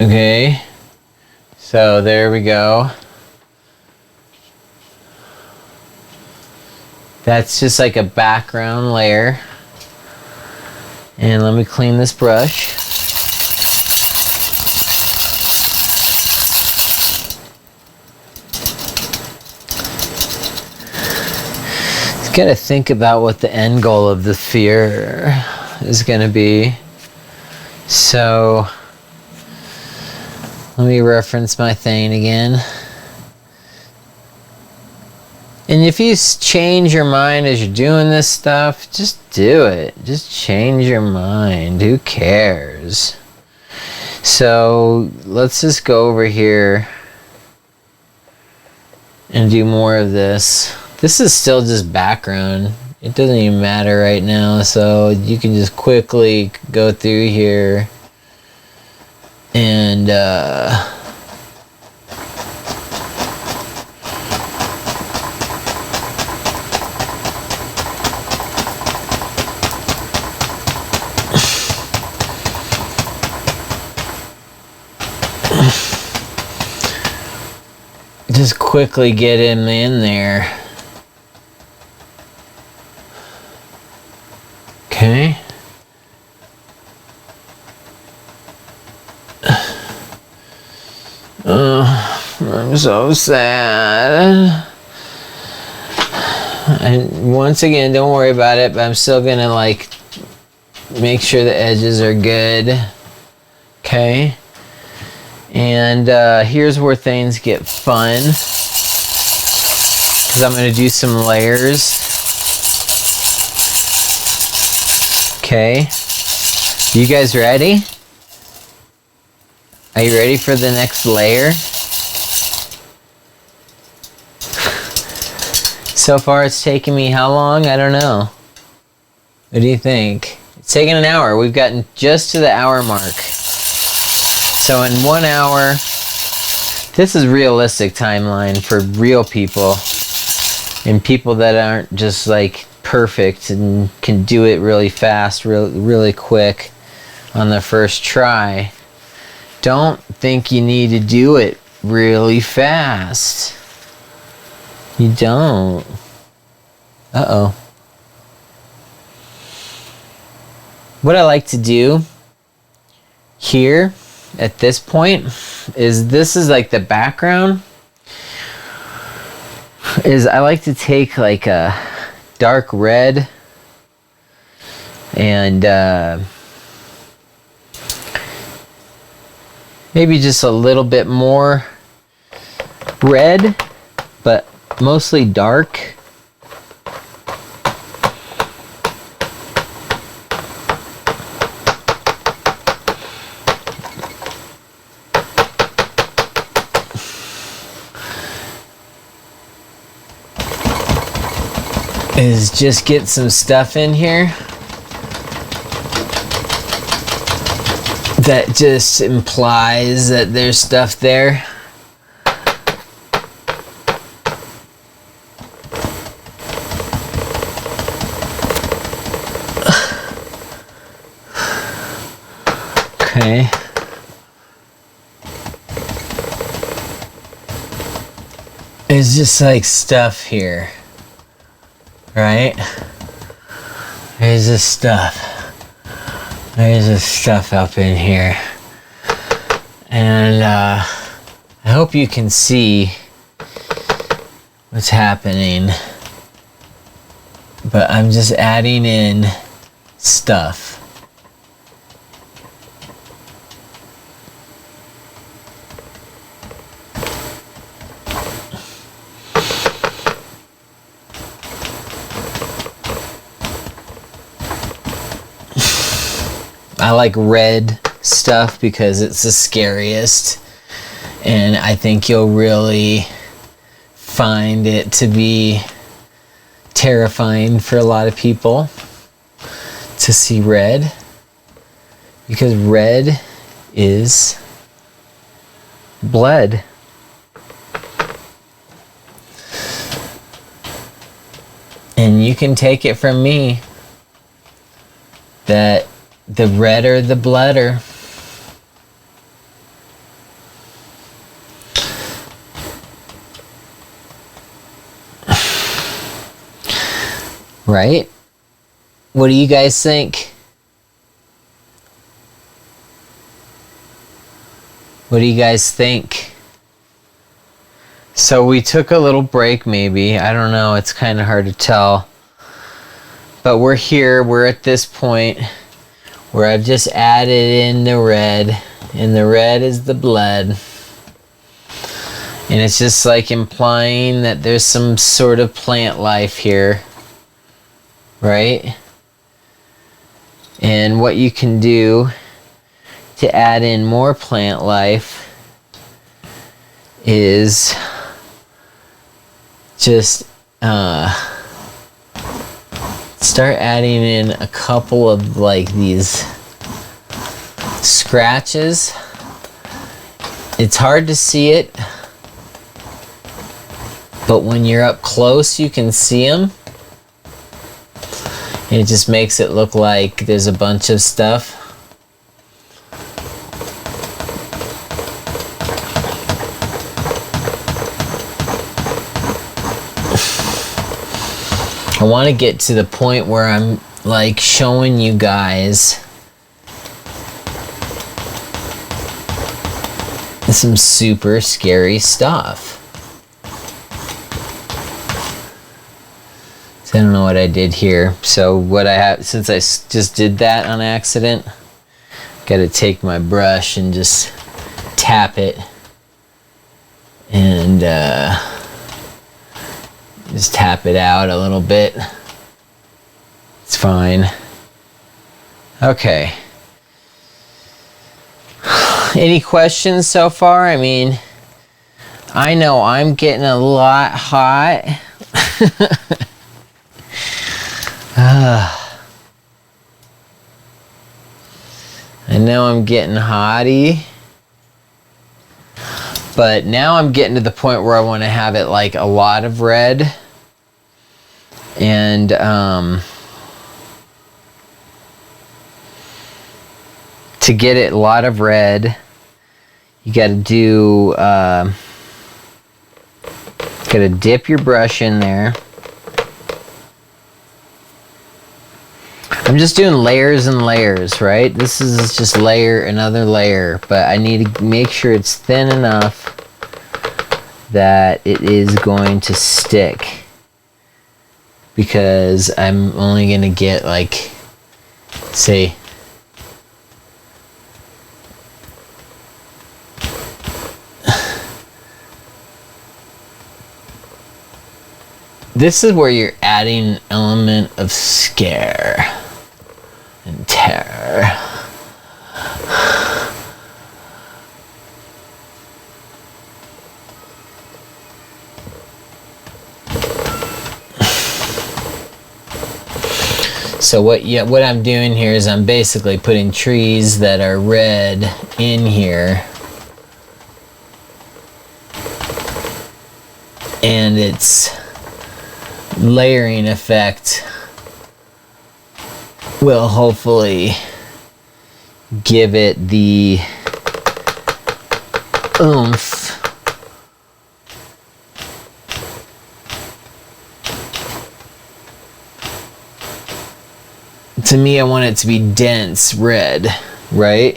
Okay, so there we go. That's just like a background layer. And let me clean this brush. Just gotta think about what the end goal of the sphere is gonna be. So let me reference my thing again. And if you change your mind as you're doing this stuff, just do it. Just change your mind. Who cares? So let's just go over here and do more of this. This is still just background. It doesn't even matter right now. So you can just quickly go through here and just quickly get him in there. Okay. I'm so sad. And once again, don't worry about it, but I'm still gonna like make sure the edges are good. Okay. And here's where things get fun, because I'm going to do some layers. Okay, you guys ready? Are you ready for the next layer? So far it's taken me how long? I don't know. What do you think? It's taken an hour. We've gotten just to the hour mark. So in 1 hour, this is realistic timeline for real people and people that aren't just like perfect and can do it really fast, really quick on the first try. Don't think you need to do it really fast. You don't. Uh-oh. What I like to do here at this point is, this is like the background, is I like to take like a dark red and maybe just a little bit more red, but mostly dark. Is just get some stuff in here that just implies that there's stuff there. Okay. It's just like stuff here. Right? Here's this stuff. There's this stuff up in here. And I hope you can see what's happening. But I'm just adding in stuff. I like red stuff because it's the scariest, and I think you'll really find it to be terrifying for a lot of people to see red, because red is blood. And you can take it from me that the redder the bloodder. Right? What do you guys think? What do you guys think? So we took a little break maybe. I don't know. It's kind of hard to tell. But we're here. We're at this point where I've just added in the red, and the red is the blood. And it's just like implying that there's some sort of plant life here, right? And what you can do to add in more plant life is just start adding in a couple of like these scratches. It's hard to see it, but when you're up close you can see them. And it just makes it look like there's a bunch of stuff. I want to get to the point where I'm like showing you guys some super scary stuff. So I don't know what I did here. So what I have, since I just did that on accident, got to take my brush and just tap it and just tap it out a little bit. It's fine. Okay. Any questions so far? I mean, I know I'm getting a lot hot. I know I'm getting hotty. But now I'm getting to the point where I want to have it like a lot of red. And to get it a lot of red, you got to do, got to dip your brush in there. I'm just doing layers and layers, right? This is just layer, another layer, but I need to make sure it's thin enough that it is going to stick, because I'm only going to get like, say, this is where you're adding an element of scare and terror. So what I'm doing here is I'm basically putting trees that are red in here, and it's layering effect will hopefully give it the oomph To me, I want it to be dense red, right?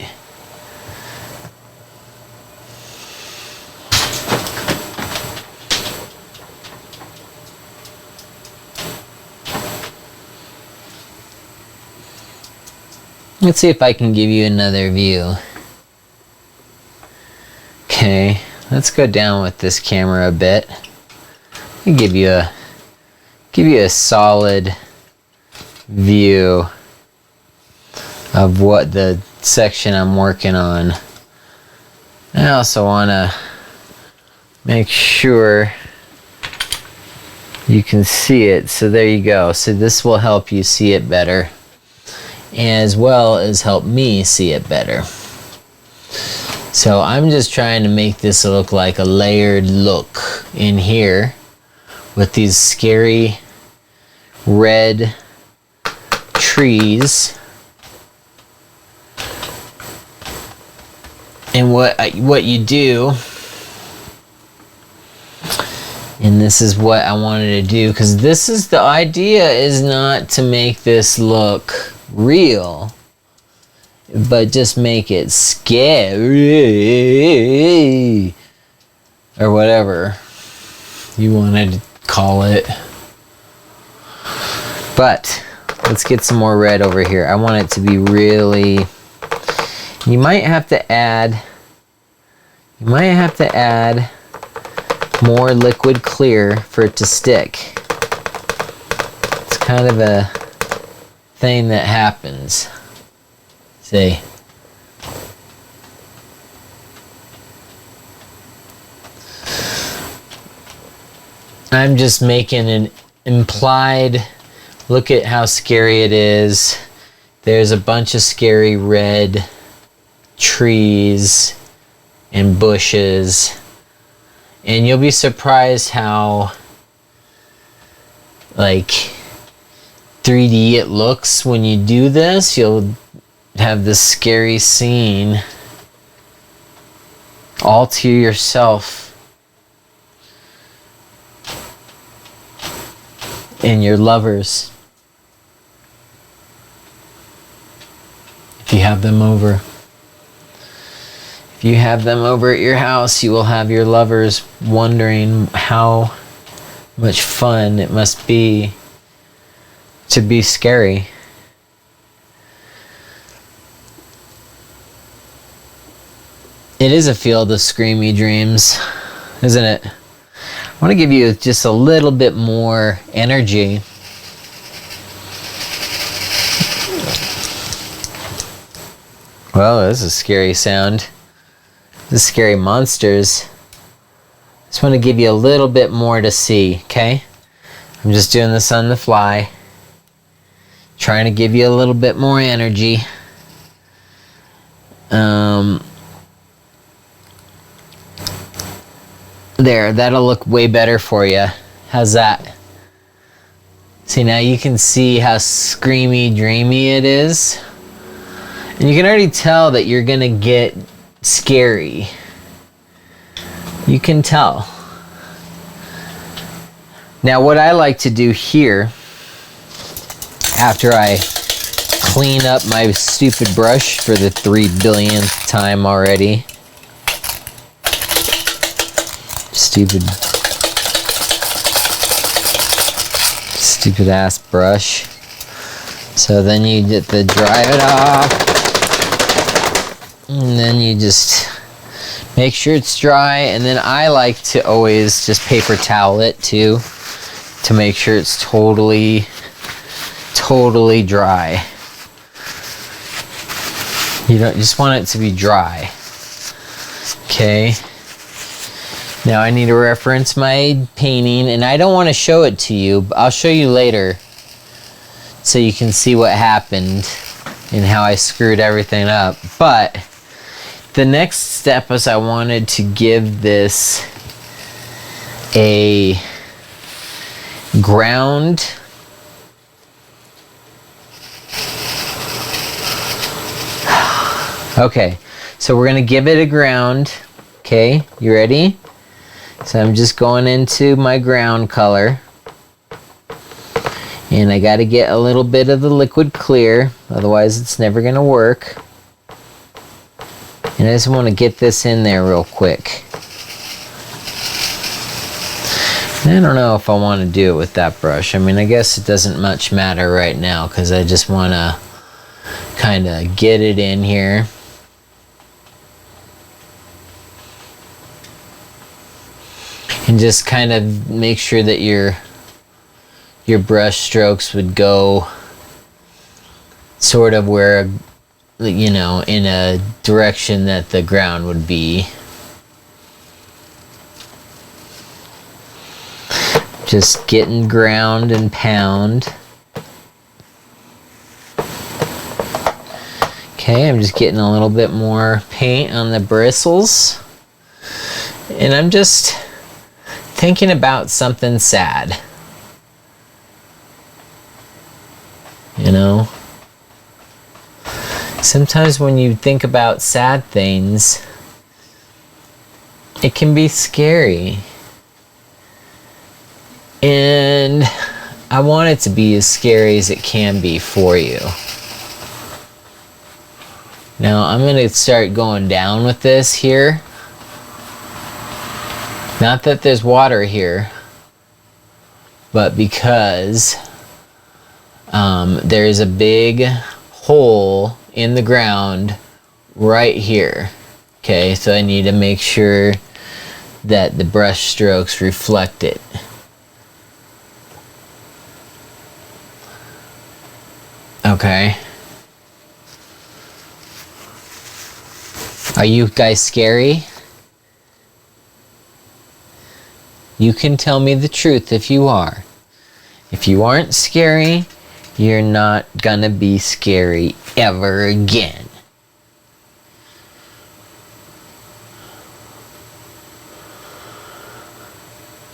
Let's see if I can give you another view. Okay, let's go down with this camera a bit. I'll give you a solid view of what the section I'm working on. I also want to make sure you can see it. So there you go. So this will help you see it better, as well as help me see it better. So I'm just trying to make this look like a layered look in here with these scary red trees. And what you do, and this is what I wanted to do, because this is the idea, is not to make this look real, but just make it scary or whatever you wanted to call it. But let's get some more red over here. I want it to be really, you might have to add more liquid clear for it to stick. It's kind of a thing that happens. See? I'm just making an implied, look at how scary it is. There's a bunch of scary red trees and bushes, and you'll be surprised how like 3D it looks when you do this. You'll have this scary scene all to yourself and your lovers, if you have them over. If you have them over at your house, you will have your lovers wondering how much fun it must be to be scary. It is a field of screamy dreams, isn't it? I want to give you just a little bit more energy. Well, this is a scary sound. This is scary monsters. Just want to give you a little bit more to see, okay? I'm just doing this on the fly. Trying to give you a little bit more energy. There, that'll look way better for you. How's that? See, now you can see how screamy, dreamy it is. And you can already tell that you're gonna get scary. You can tell. Now, what I like to do here, after I clean up my stupid brush for the 3 billionth time already. Stupid ass brush. So then you get to dry it off. And then you just make sure it's dry. And then I like to always just paper towel it too, to make sure it's totally dry. You don't just want it to be dry. Okay. Now I need to reference my painting, and I don't want to show it to you, but I'll show you later so you can see what happened and how I screwed everything up. But the next step is I wanted to give this a ground. Okay, so we're gonna give it a ground. Okay, you ready? So I'm just going into my ground color. And I got to get a little bit of the liquid clear, otherwise it's never going to work. And I just want to get this in there real quick. I don't know if I want to do it with that brush. I mean, I guess it doesn't much matter right now because I just want to kind of get it in here. And just kind of make sure that your brush strokes would go sort of where, you know, in a direction that the ground would be. Just getting ground and pound. Okay, I'm just getting a little bit more paint on the bristles. And I'm just thinking about something sad. You know? Sometimes when you think about sad things, it can be scary. And I want it to be as scary as it can be for you. Now I'm going to start going down with this here. Not that there's water here, but because there's a big hole in the ground right here. Okay, so I need to make sure that the brush strokes reflect it. Okay. Are you guys scary? You can tell me the truth if you are. If you aren't scary, you're not gonna be scary ever again.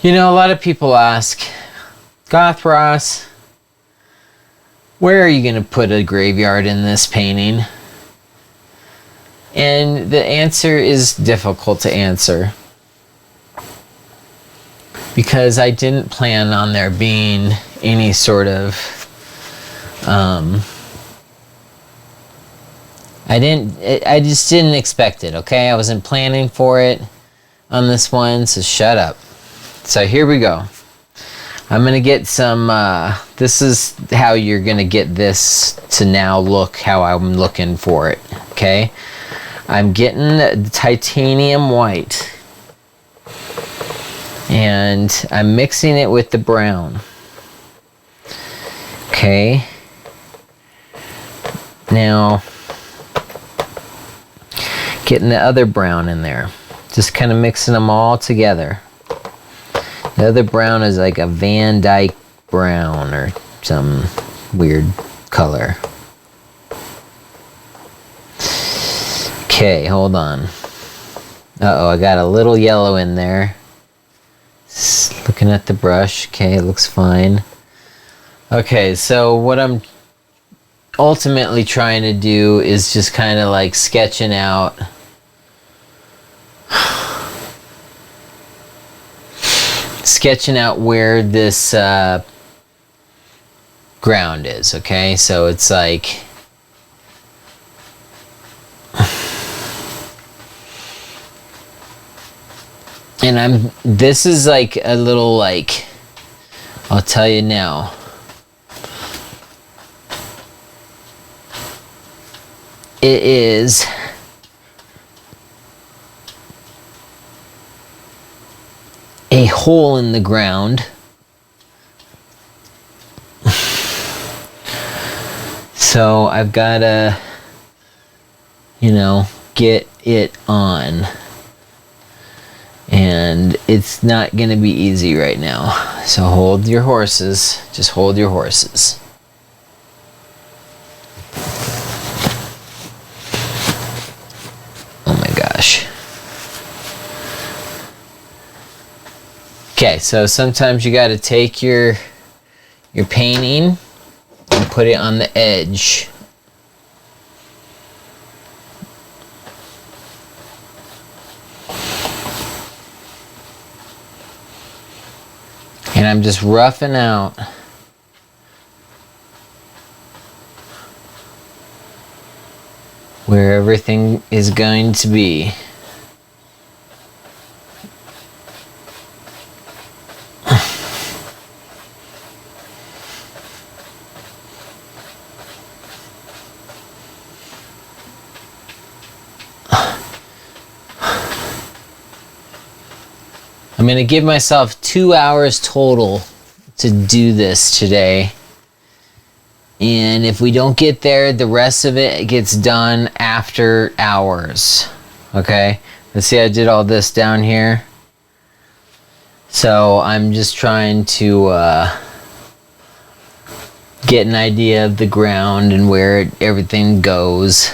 You know, a lot of people ask, Goth Ross, where are you going to put a graveyard in this painting? And the answer is difficult to answer. Because I didn't plan on there being any sort of... I just didn't expect it, okay? I wasn't planning for it on this one, so shut up. So here we go. I'm going to get some, this is how you're going to get this to now look how I'm looking for it, okay? I'm getting the titanium white. And I'm mixing it with the brown. Okay. Now, getting the other brown in there. Just kind of mixing them all together. The other brown is like a Van Dyke brown or some weird color. Okay, hold on. Uh-oh, I got a little yellow in there. Just looking at the brush. Okay, it looks fine. Okay, so what I'm ultimately trying to do is just kind of like sketching out where this ground is, okay? So it's like and this is like a little like, I'll tell you now. It is a hole in the ground. So I've got to, you know, get it on. And it's not going to be easy right now. So hold your horses. Just hold your horses. Oh my gosh. Okay, so sometimes you got to take your painting and put it on the edge. And I'm just roughing out where everything is going to be. I'm going to give myself 2 hours total to do this today. And if we don't get there, the rest of it gets done after hours. Okay? Let's see, I did all this down here. So I'm just trying to get an idea of the ground and where everything goes.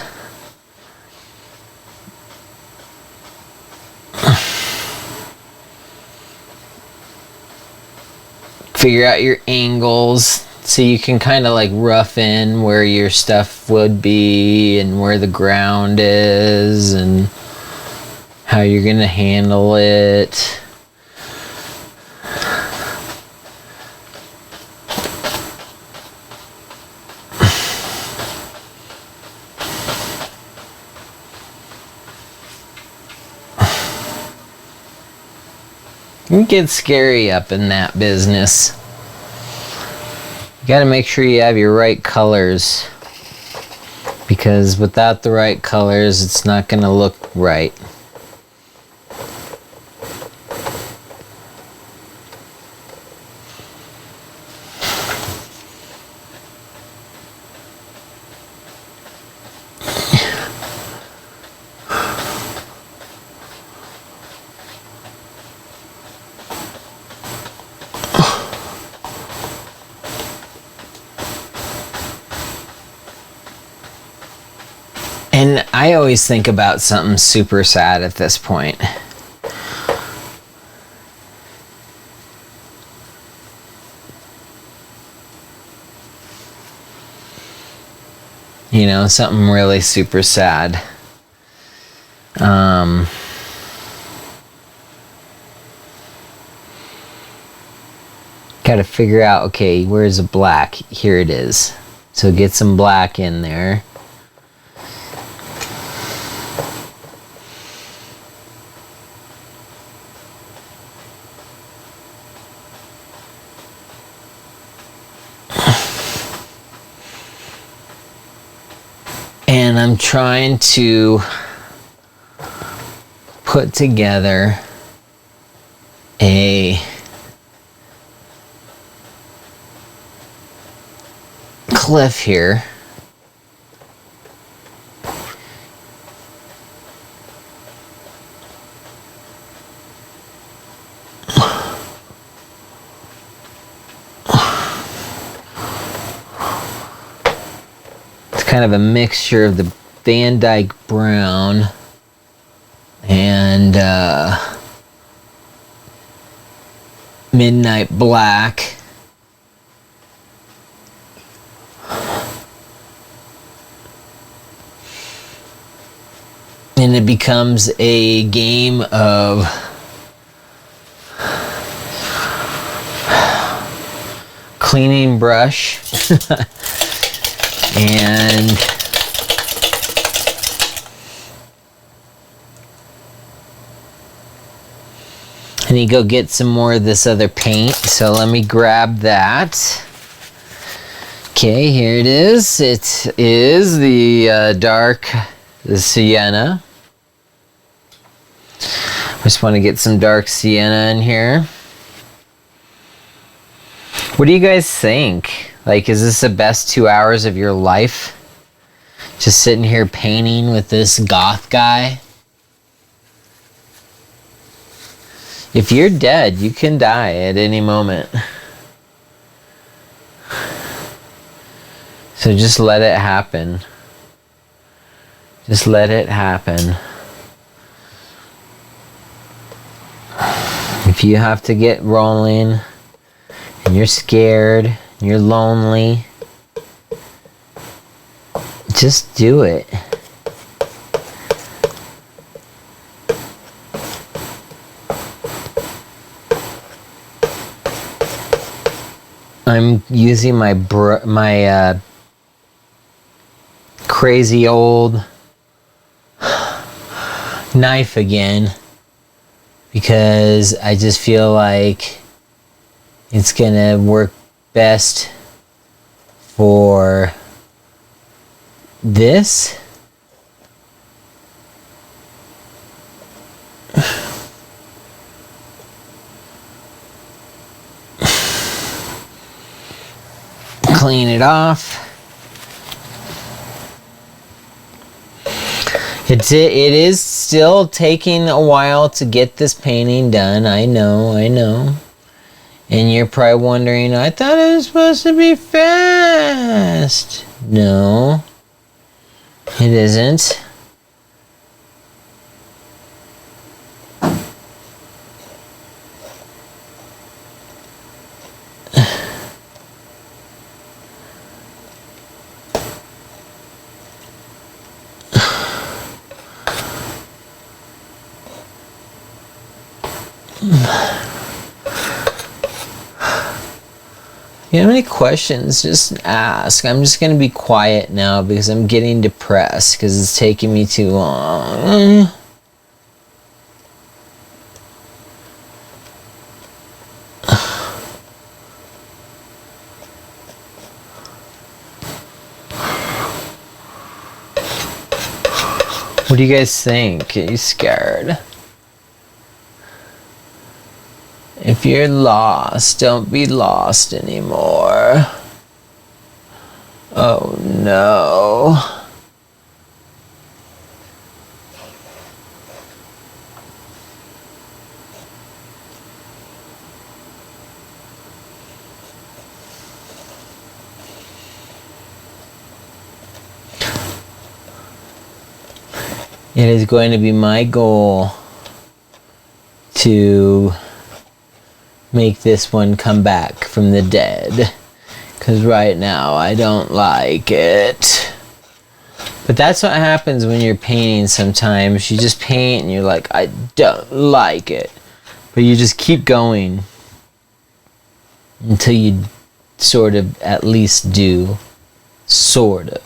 Figure out your angles so you can kind of like rough in where your stuff would be and where the ground is and how you're gonna handle it. It gets scary up in that business. You gotta make sure you have your right colors, because without the right colors, it's not gonna look right. And I always think about something super sad at this point. You know, something really super sad. Got to figure out, okay, where's the black? Here it is. So get some black in there. And I'm trying to put together a cliff here. Kind of a mixture of the Van Dyke brown and midnight black. And it becomes a game of cleaning brush. And I need to go get some more of this other paint, so let me grab that. Okay, here it is. It is the dark sienna. I just want to get some dark sienna in here. What do you guys think? Like, is this the best 2 hours of your life? Just sitting here painting with this goth guy? If you're dead, you can die at any moment. So just let it happen. Just let it happen. If you have to get rolling and you're scared, you're lonely, just do it. I'm using my crazy old knife again, because I just feel like it's gonna work best for this. Clean it off. It is still taking a while to get this painting done. I know. And you're probably wondering, I thought it was supposed to be fast. No, it isn't. If you have any questions, just ask. I'm just going to be quiet now because I'm getting depressed because it's taking me too long. What do you guys think? Are you scared? If you're lost, don't be lost anymore. Oh no. It is going to be my goal to make this one come back from the dead, because right now I don't like it. But that's what happens when you're painting sometimes. You just paint and you're like, I don't like it, but you just keep going until you sort of at least do. Sort of.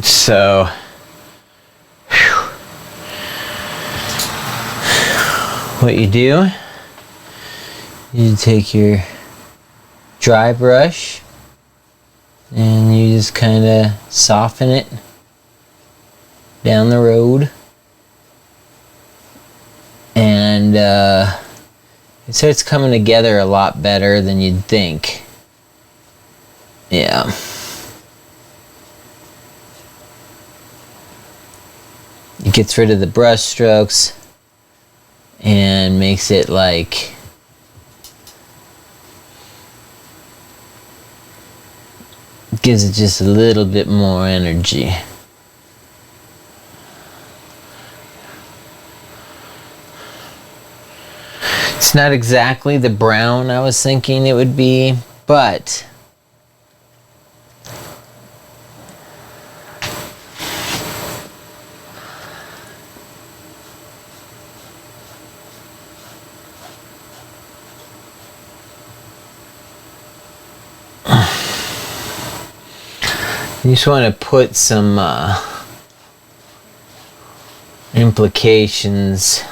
So, what you do, you take your dry brush and you just kind of soften it down the road, and it starts coming together a lot better than you'd think. Yeah. It gets rid of the brush strokes and makes it like gives it just a little bit more energy. It's not exactly the brown I was thinking it would be, but you just want to put some implications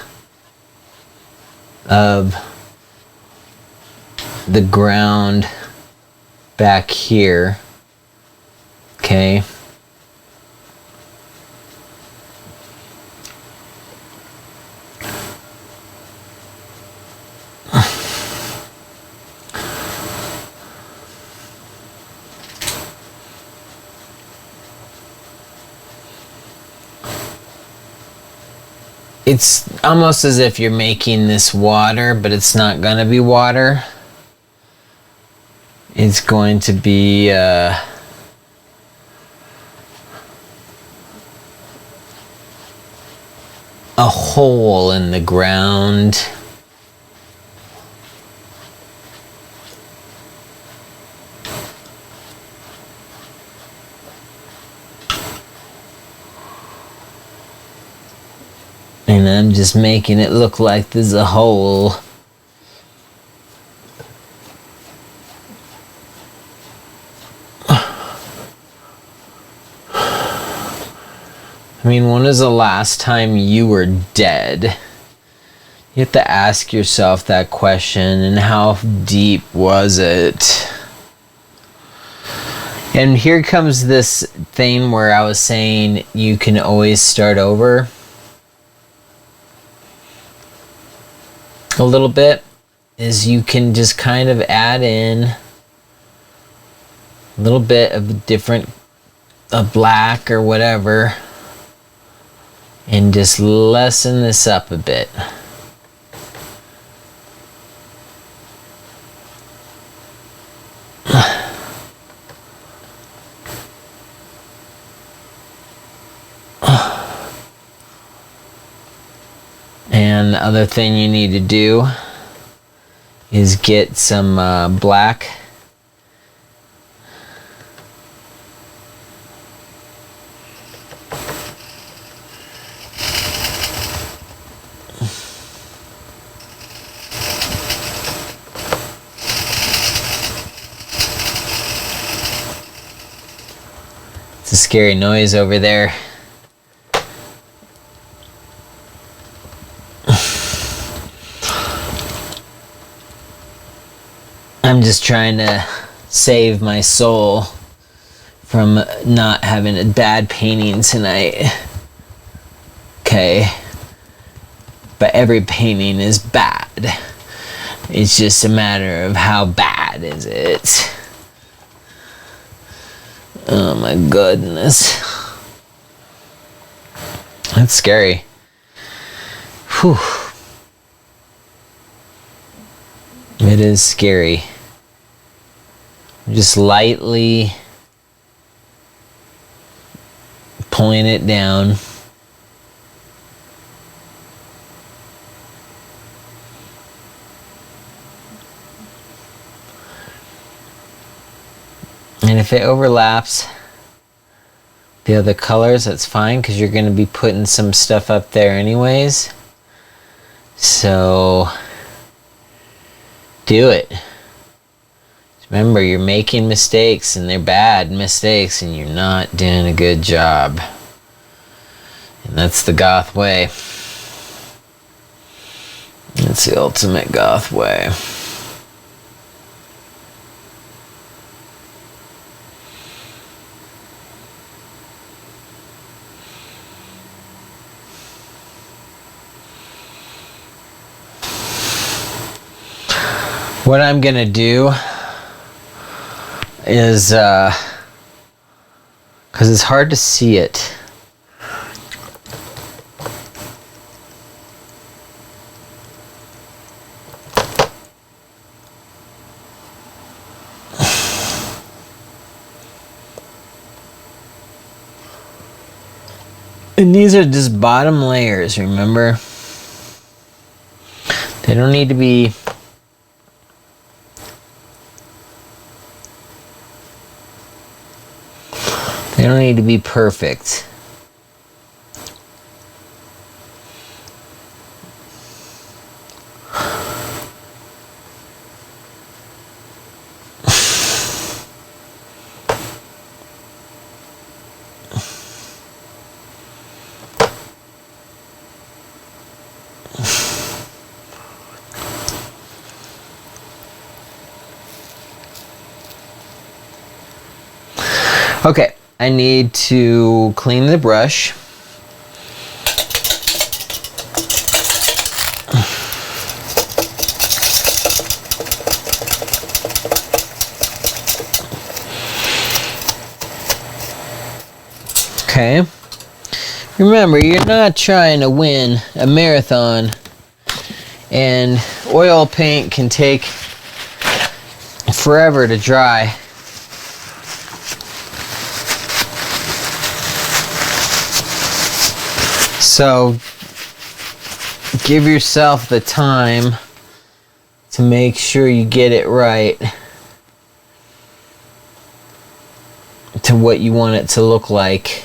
of the ground back here, okay? It's almost as if you're making this water, but it's not going to be water. It's going to be a hole in the ground. And I'm just making it look like there's a hole. I mean, when was the last time you were dead? You have to ask yourself that question, and how deep was it? And here comes this thing where I was saying you can always start over a little bit, is you can just kind of add in a little bit of different, black or whatever, and just lessen this up a bit. And the other thing you need to do is get some black. It's a scary noise over there. I'm just trying to save my soul from not having a bad painting tonight. Okay. But every painting is bad. It's just a matter of how bad is it. Oh my goodness. That's scary. Whew. It is scary. Just lightly pulling it down. And if it overlaps the other colors, that's fine, because you're going to be putting some stuff up there anyways. So do it. Remember, you're making mistakes, and they're bad mistakes, and you're not doing a good job. And that's the goth way. It's the ultimate goth way. What I'm gonna do is, because it's hard to see it. And these are just bottom layers, remember? They don't need to be perfect. Okay, I need to clean the brush. Okay. Remember, you're not trying to win a marathon, and oil paint can take forever to dry. So give yourself the time to make sure you get it right to what you want it to look like.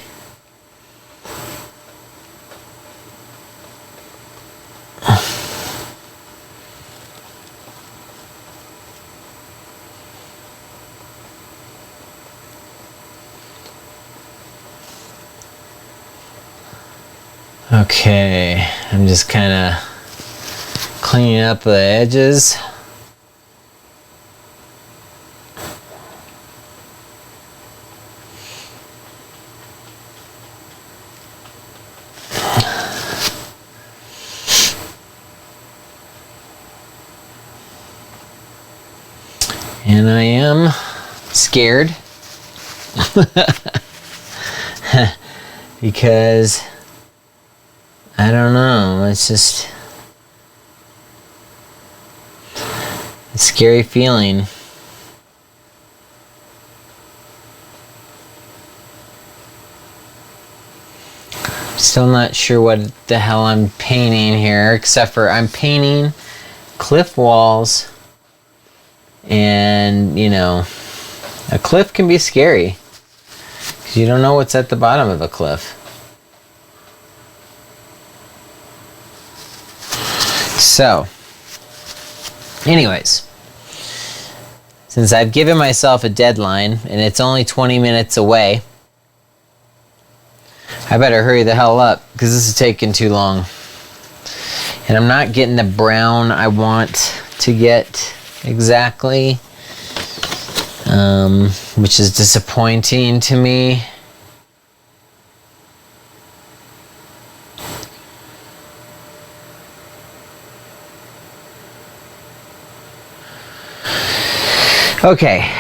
Okay, I'm just kind of cleaning up the edges. And I am scared because I don't know, it's just a scary feeling. Still not sure what the hell I'm painting here, except for I'm painting cliff walls. And, you know, a cliff can be scary because you don't know what's at the bottom of a cliff. So, anyways, since I've given myself a deadline and it's only 20 minutes away, I better hurry the hell up because this is taking too long. And I'm not getting the brown I want to get exactly, which is disappointing to me. Okay.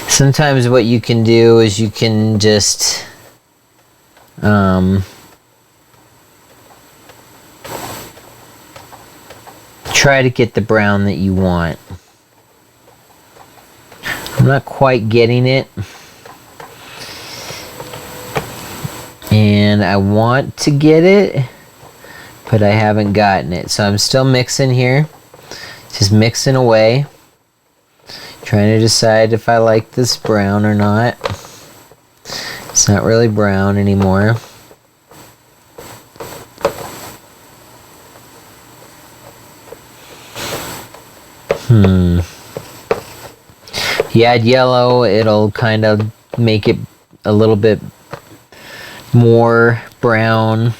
Sometimes what you can do is you can just try to get the brown that you want. I'm not quite getting it, and I want to get it, but I haven't gotten it. So I'm still mixing here, just mixing away, trying to decide if I like this brown or not. It's not really brown anymore. If you add yellow, it'll kind of make it a little bit more brown.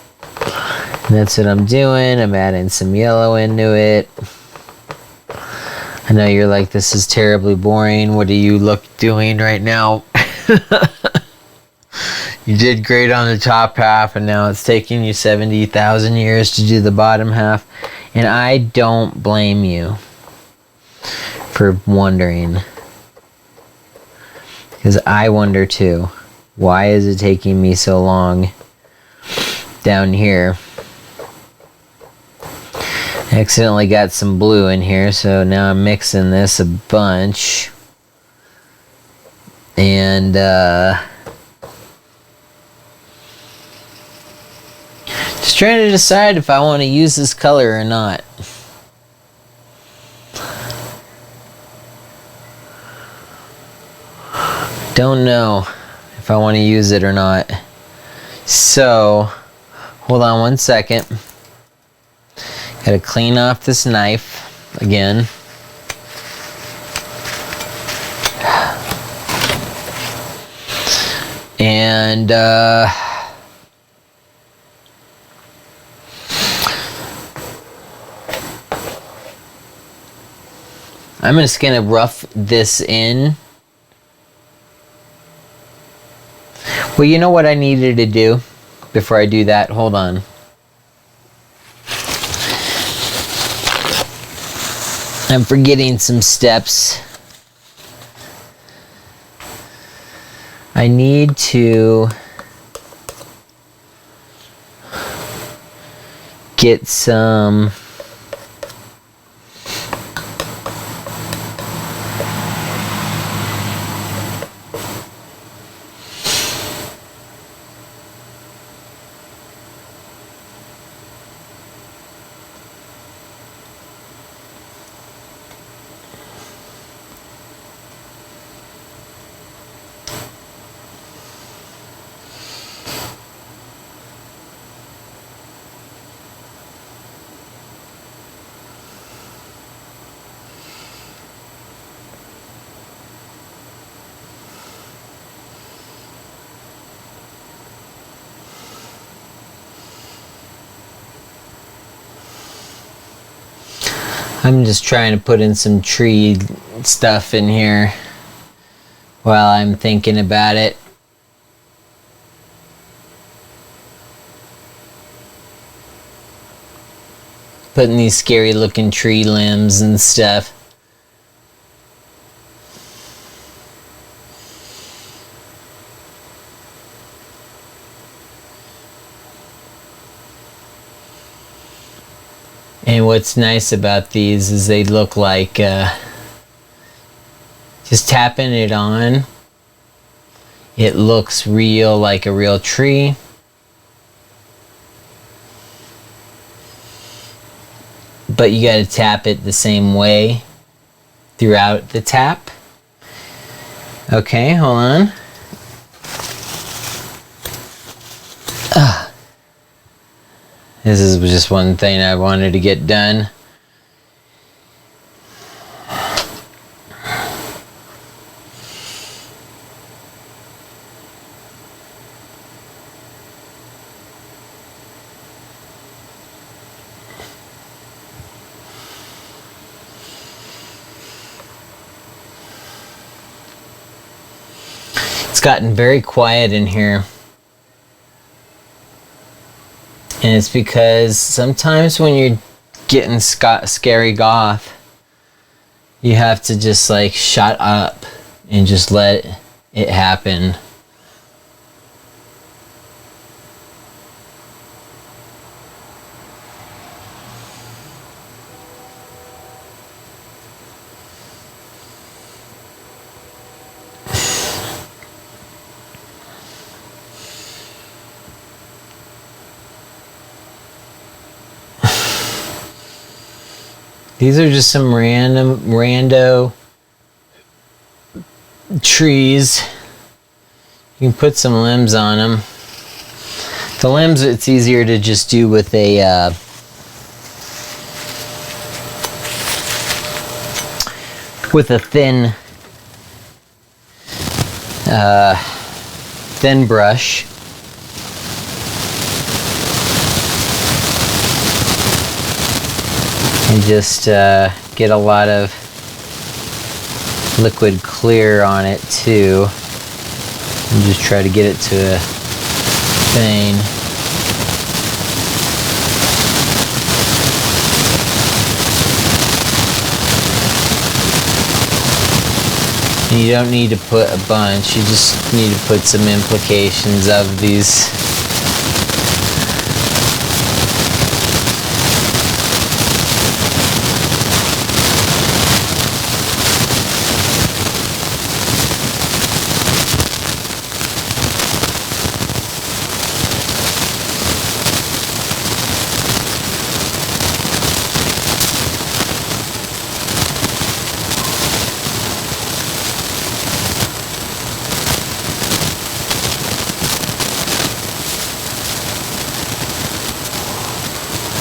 And that's what I'm doing. I'm adding some yellow into it. I know you're like, this is terribly boring. What are you doing right now? You did great on the top half, and now it's taking you 70,000 years to do the bottom half. And I don't blame you for wondering. Because I wonder too. Why is it taking me so long down here? I accidentally got some blue in here, so now I'm mixing this a bunch. And just trying to decide if I want to use this color or not. Don't know if I want to use it or not. So, hold on one second. Gotta clean off this knife again. And I'm just gonna rough this in. Well, you know what I needed to do before I do that? Hold on. I'm forgetting some steps. I need to get some I'm just trying to put in some tree stuff in here while I'm thinking about it. Putting these scary looking tree limbs and stuff. And what's nice about these is they look like just tapping it on, it looks real, like a real tree. But you gotta tap it the same way throughout the tap. Okay, hold on. This is just one thing I wanted to get done. It's gotten very quiet in here. And it's because sometimes when you're getting scary goth, you have to just like shut up and just let it happen. These are just some rando trees. You can put some limbs on them. The limbs, it's easier to just do with a thin brush. And just get a lot of liquid clear on it too. And just try to get it to a thing. And you don't need to put a bunch, you just need to put some implications of these.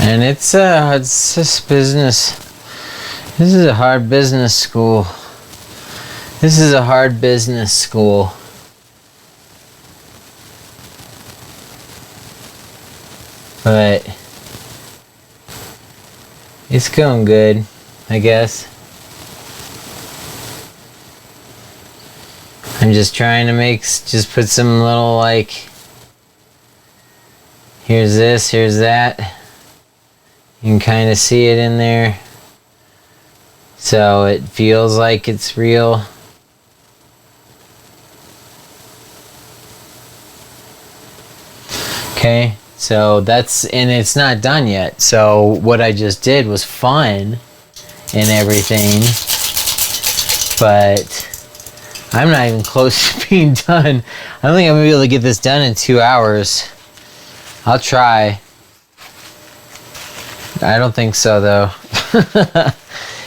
And it's just business. This is a hard business school. This is a hard business school. But it's going good, I guess. I'm just trying to just put some little like, here's this, here's that. You can kind of see it in there. So it feels like it's real. Okay, so and it's not done yet. So what I just did was fun and everything, but I'm not even close to being done. I don't think I'm gonna be able to get this done in 2 hours. I'll try. I don't think so though.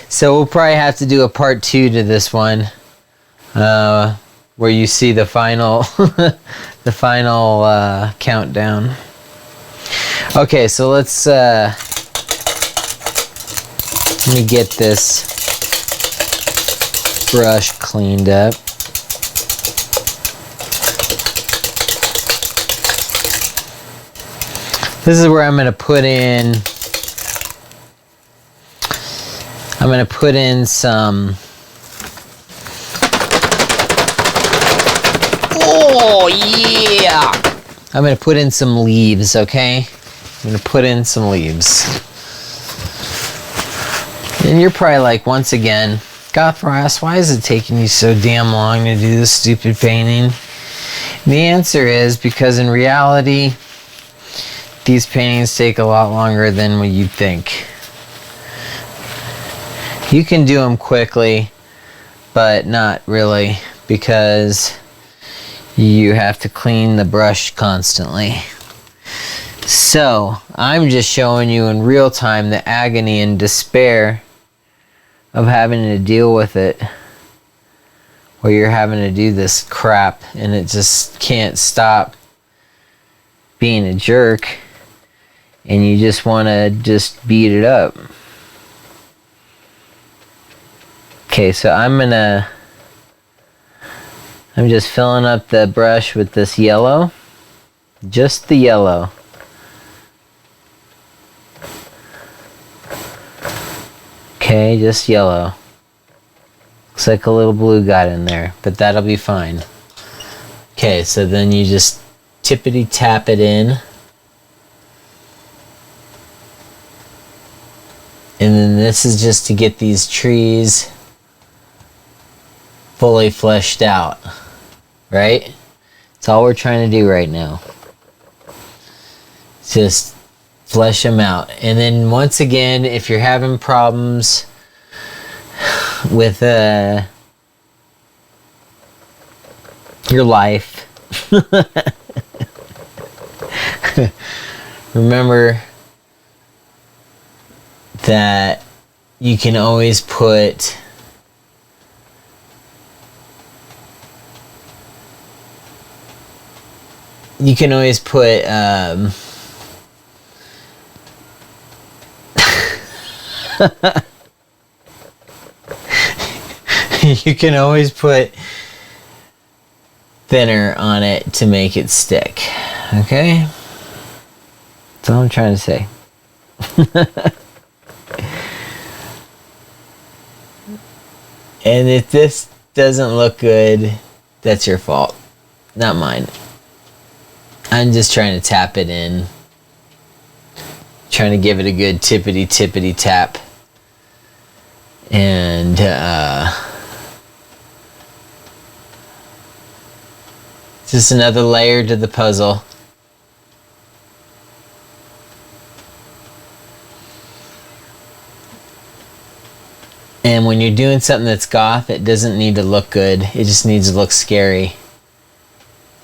So we'll probably have to do a part 2 to this one, where you see the final the final countdown. Okay, so let's let me get this brush cleaned up. This is where I'm going to put in I'm going to put in some... Oh, yeah! I'm going to put in some leaves, okay? I'm going to put in some leaves. And you're probably like, once again, Goth Ross, why is it taking you so damn long to do this stupid painting? And the answer is because in reality, these paintings take a lot longer than what you'd think. You can do them quickly, but not really, because you have to clean the brush constantly. So, I'm just showing you in real time the agony and despair of having to deal with it, where you're having to do this crap and it just can't stop being a jerk and you just want to just beat it up. Okay, so I'm just filling up the brush with this yellow, just the yellow. Okay, just yellow. Looks like a little blue got in there, but that'll be fine. Okay, so then you just tippity tap it in. And then this is just to get these trees fully fleshed out, right? That's all we're trying to do right now. Just flesh them out. And then once again, if you're having problems with your life, remember that you can always put you can always put thinner on it to make it stick. Okay? That's all I'm trying to say. And if this doesn't look good, that's your fault, not mine. I'm just trying to tap it in. Trying to give it a good tippity tap. And just another layer to the puzzle. And when you're doing something that's goth, it doesn't need to look good. It just needs to look scary.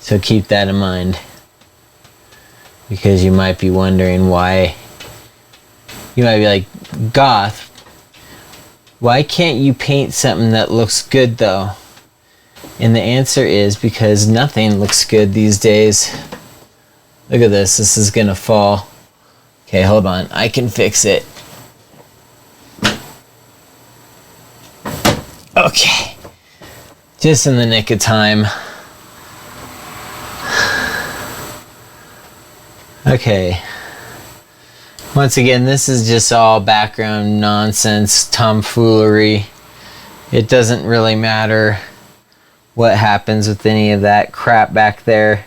So keep that in mind. Because you might be wondering why. You might be like, Goth, why can't you paint something that looks good though? And the answer is because nothing looks good these days. Look at this. This is gonna fall. Okay, hold on. I can fix it. Okay. Just in the nick of time. Okay. Once again, this is just all background nonsense, tomfoolery. It doesn't really matter what happens with any of that crap back there.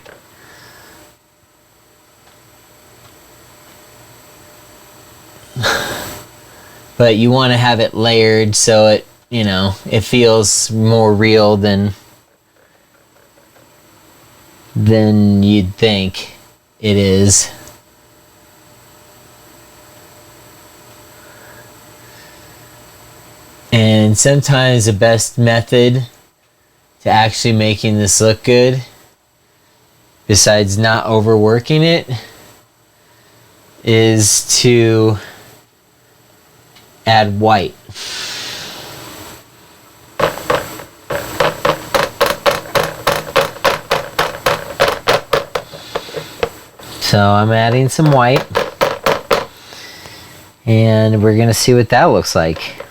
But you want to have it layered so it, you know, it feels more real than you'd think it is. And sometimes the best method to actually making this look good, besides not overworking it, is to add white. So I'm adding some white, and we're gonna see what that looks like.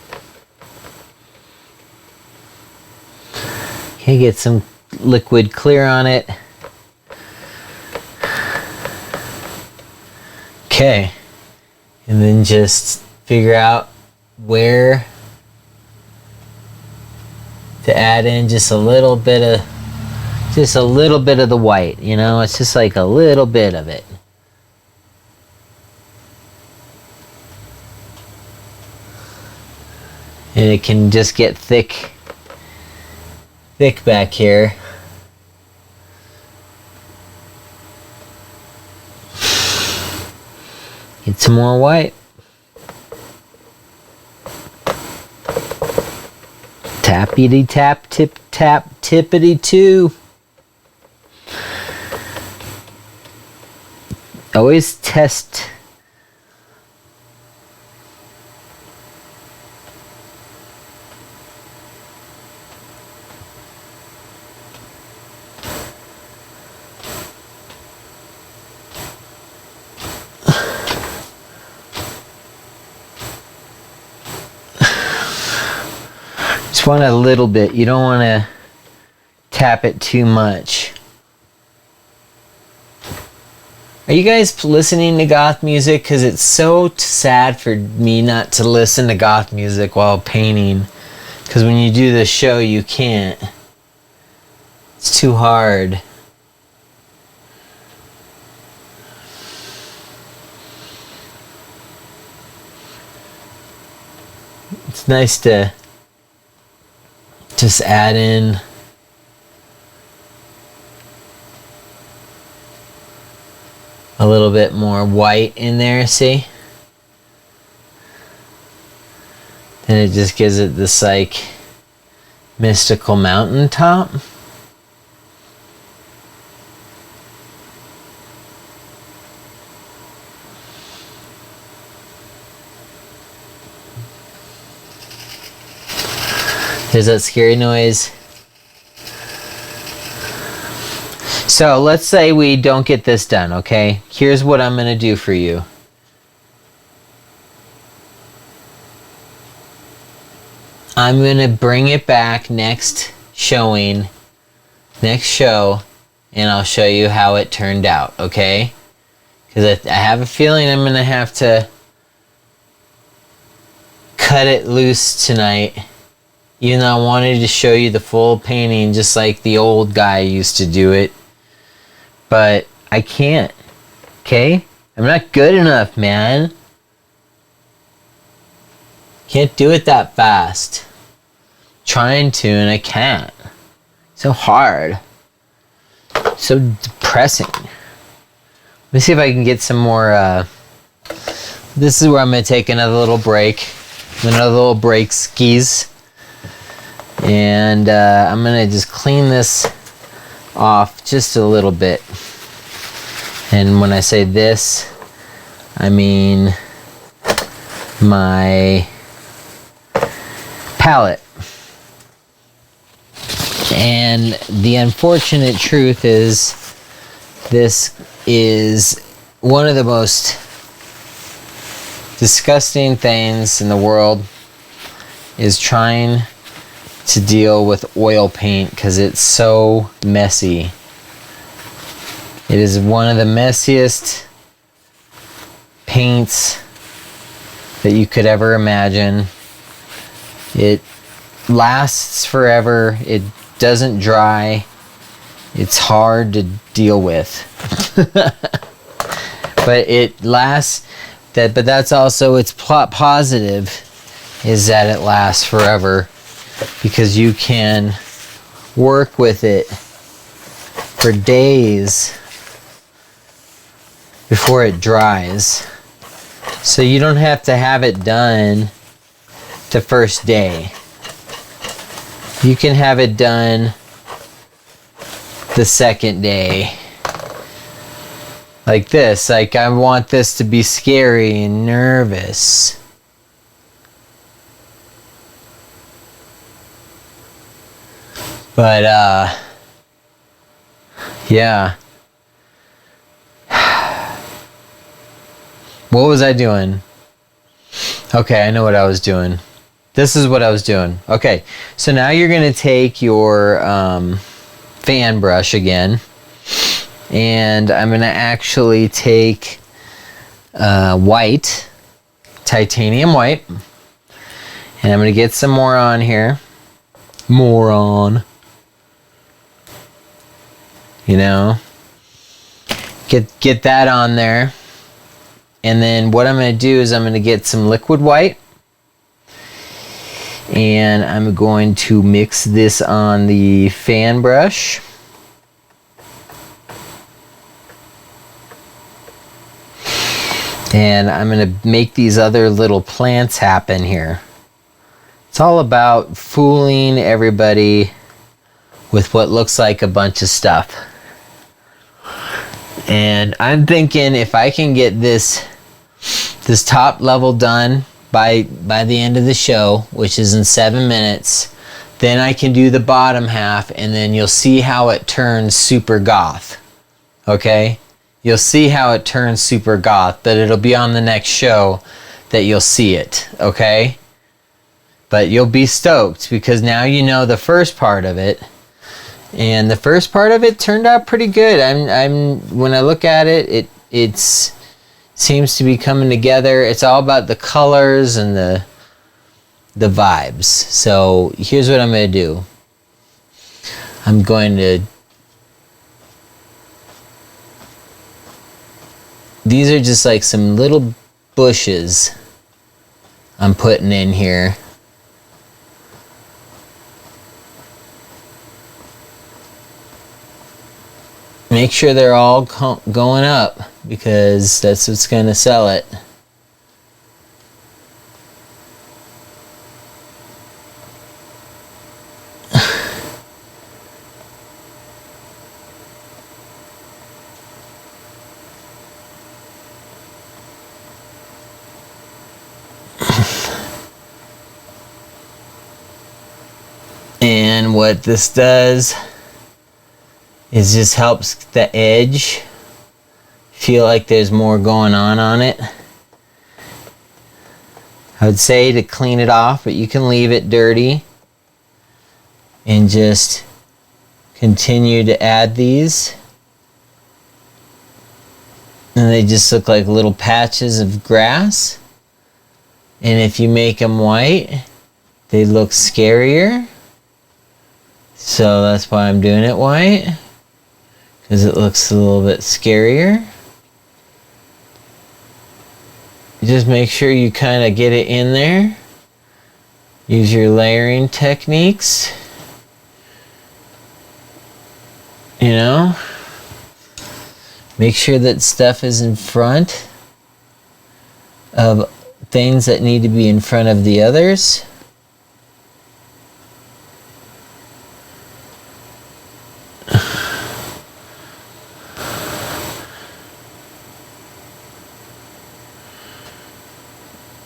Okay, get some liquid clear on it. Okay, and then just figure out where to add in just a little bit of the white, you know, it's just like a little bit of it. And it can just get thick back here. Get some more white. Tappity tap, tip tap, tippity too. Always test. Just want a little bit. You don't want to tap it too much. Are you guys listening to goth music? Because it's so sad for me not to listen to goth music while painting. Because when you do the show, you can't. It's too hard. It's nice to just add in a little bit more white in there, see? Then it just gives it this like mystical mountaintop. There's that scary noise. So let's say we don't get this done, okay? Here's what I'm going to do for you. I'm going to bring it back next show, and I'll show you how it turned out, okay? Because I have a feeling I'm going to have to cut it loose tonight. Even though I wanted to show you the full painting just like the old guy used to do it. But I can't. Okay? I'm not good enough, man. Can't do it that fast. Trying to, and I can't. So hard. So depressing. Let me see if I can get some more. This is where I'm going to take another little break. Another little break skis. And I'm going to just clean this off just a little bit. And when I say this, I mean my palette. And the unfortunate truth is this is one of the most disgusting things in the world, is trying to deal with oil paint because it's so messy. It is one of the messiest paints that you could ever imagine. It lasts forever. It doesn't dry. It's hard to deal with. But it lasts. But that's also its plot positive, is that it lasts forever. Because you can work with it for days before it dries. So you don't have to have it done the first day. You can have it done the second day. Like this. Like, I want this to be scary and nervous. But, yeah. What was I doing? Okay, I know what I was doing. This is what I was doing. Okay, so now you're going to take your fan brush again. And I'm going to actually take white, titanium white. And I'm going to get some more on here. moron. You know, get that on there. And then what I'm going to do is I'm going to get some liquid white. And I'm going to mix this on the fan brush. And I'm going to make these other little plants happen here. It's all about fooling everybody with what looks like a bunch of stuff. And I'm thinking if I can get this top level done by the end of the show, which is in 7 minutes, then I can do the bottom half, and then you'll see how it turns super goth. Okay? You'll see how it turns super goth, but it'll be on the next show that you'll see it. Okay? But you'll be stoked because now you know the first part of it. And the first part of it turned out pretty good. When I look at it, it seems to be coming together. It's all about the colors and the vibes. So here's what I'm going to do. I'm going to... These are just like some little bushes I'm putting in here. Make sure they're all going up because that's what's going to sell it. And what this does is just helps the edge feel like there's more going on it. I would say to clean it off, but you can leave it dirty and just continue to add these. And they just look like little patches of grass. And if you make them white, they look scarier. So that's why I'm doing it white, because it looks a little bit scarier. Just make sure you kind of get it in there. Use your layering techniques. You know? Make sure that stuff is in front of things that need to be in front of the others.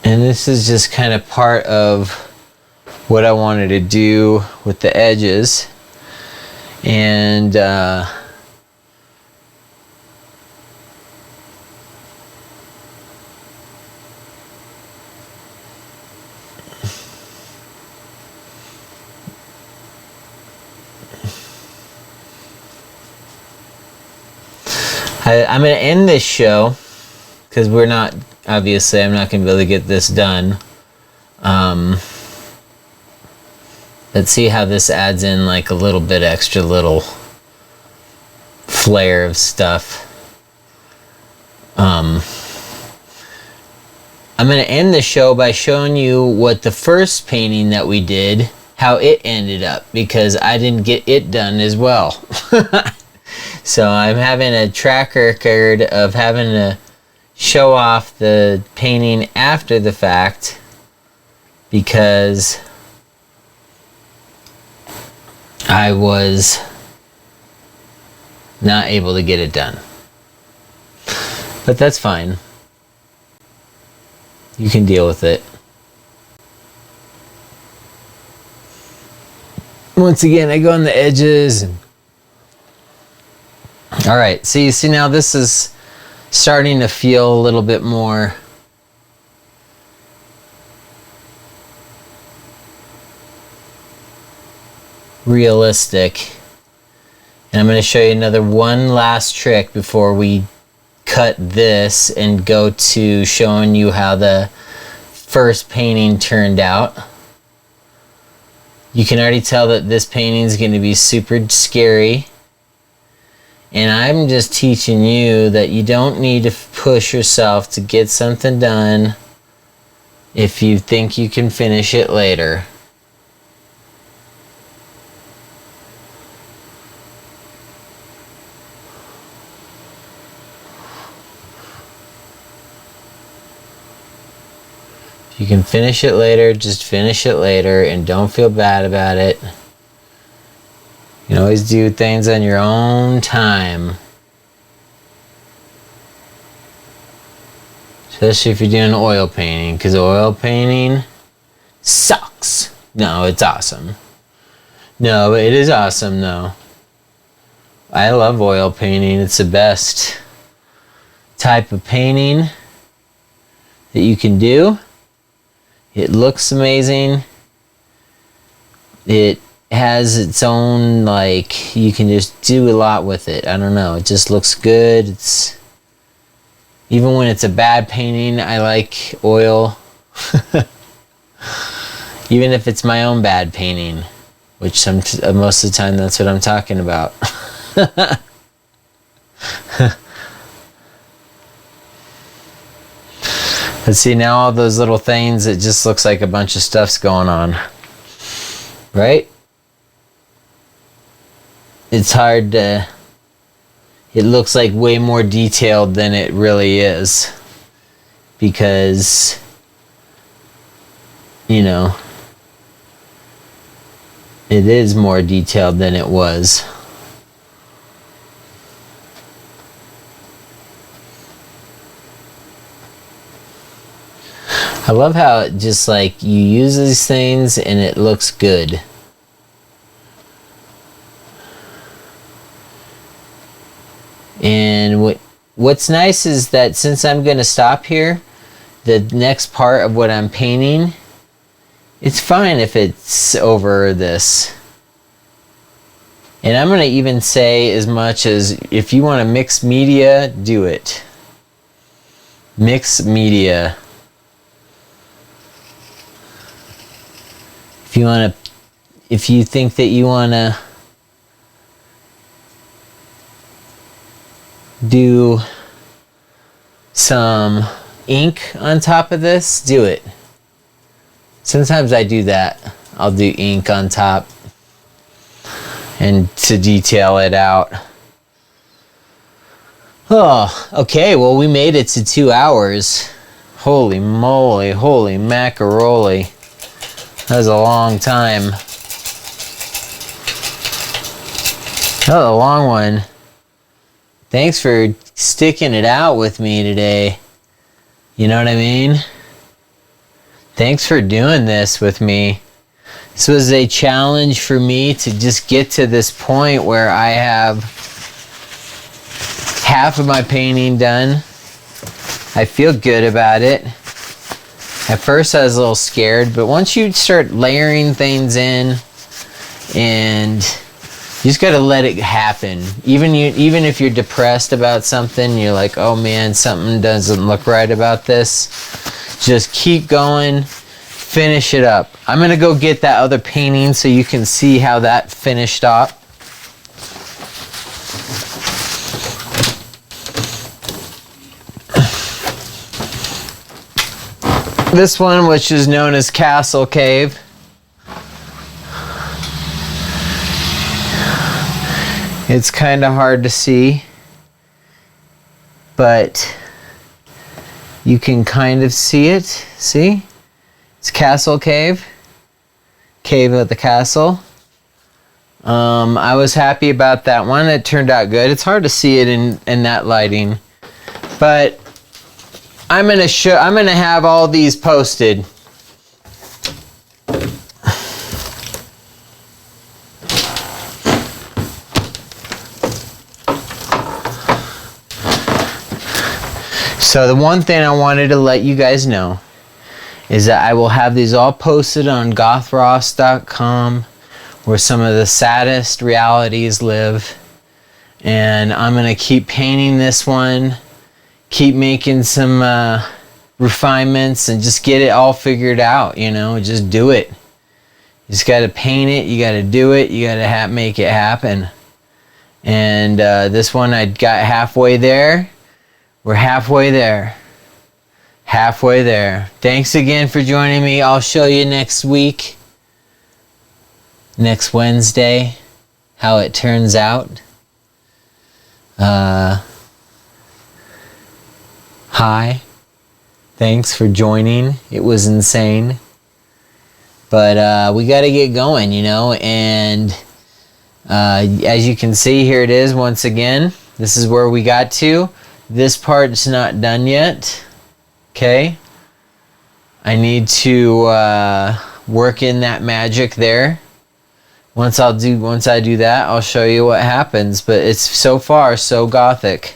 And this is just kind of part of what I wanted to do with the edges. And I'm going to end this show because we're not... Obviously, I'm not going to be able to get this done. Let's see how this adds in like a little bit extra little flair of stuff. I'm going to end the show by showing you what the first painting that we did, how it ended up, because I didn't get it done as well. So I'm having a track record of having to show off the painting after the fact because I was not able to get it done. But that's fine. You can deal with it. Once again, I go on the edges. Alright, so you see now this is starting to feel a little bit more realistic. And I'm going to show you one last trick before we cut this and go to showing you how the first painting turned out. You can already tell that this painting is going to be super scary. And I'm just teaching you that you don't need to push yourself to get something done if you think you can finish it later. If you can finish it later, just finish it later and don't feel bad about it. You can always do things on your own time. Especially if you're doing oil painting, because oil painting sucks. No, it's awesome. No, it is awesome though. I love oil painting. It's the best type of painting that you can do. It looks amazing. It has its own, like, you can just do a lot with it. I don't know, it just looks good. It's, even when it's a bad painting, I like oil. Even if it's my own bad painting, which most of the time that's what I'm talking about. But see, now all those little things, it just looks like a bunch of stuff's going on, right? It's hard to, it looks like way more detailed than it really is, because, you know, it is more detailed than it was. I love how it just, like, you use these things and it looks good. And what's nice is that since I'm going to stop here, the next part of what I'm painting, it's fine if it's over this. And I'm going to even say as much as, if you want to mix media, do it. Mix media. If you want to, if you think that you want to do some ink on top of this, do it. Sometimes I do that. I'll do ink on top and to detail it out. Oh, okay, well, we made it to 2 hours. Holy moly, holy macaroni. That was a long time. That was a long one. Thanks for sticking it out with me today. You know what I mean? Thanks for doing this with me. This was a challenge for me to just get to this point where I have half of my painting done. I feel good about it. At first I was a little scared, but once you start layering things in, and you just gotta let it happen. Even if you're depressed about something, you're like, oh man, something doesn't look right about this. Just keep going, finish it up. I'm gonna go get that other painting so you can see how that finished up. This one, which is known as Castle Cave. It's kind of hard to see, but you can kind of see it. See? It's Castle Cave. Cave at the castle. I was happy about that one. It turned out good. It's hard to see it in that lighting, but I'm gonna have all these posted. So the one thing I wanted to let you guys know is that I will have these all posted on gothross.com, where some of the saddest realities live. And I'm gonna keep painting this one, keep making some refinements, and just get it all figured out, you know, just do it. You just got to paint it. You got to do it. You got to make it happen. And this one I got halfway there. We're halfway there. Halfway there. Thanks again for joining me. I'll show you next week, next Wednesday, how it turns out. Hi. Thanks for joining. It was insane. But we got to get going, you know, and as you can see, here it is once again. This is where we got to. This part's not done yet. Okay. I need to work in that magic there. Once I do that, I'll show you what happens. But it's so far so gothic.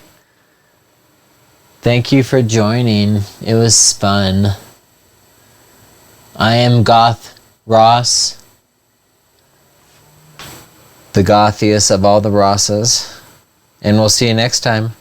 Thank you for joining. It was fun. I am Goth Ross, the gothiest of all the Rosses, and we'll see you next time.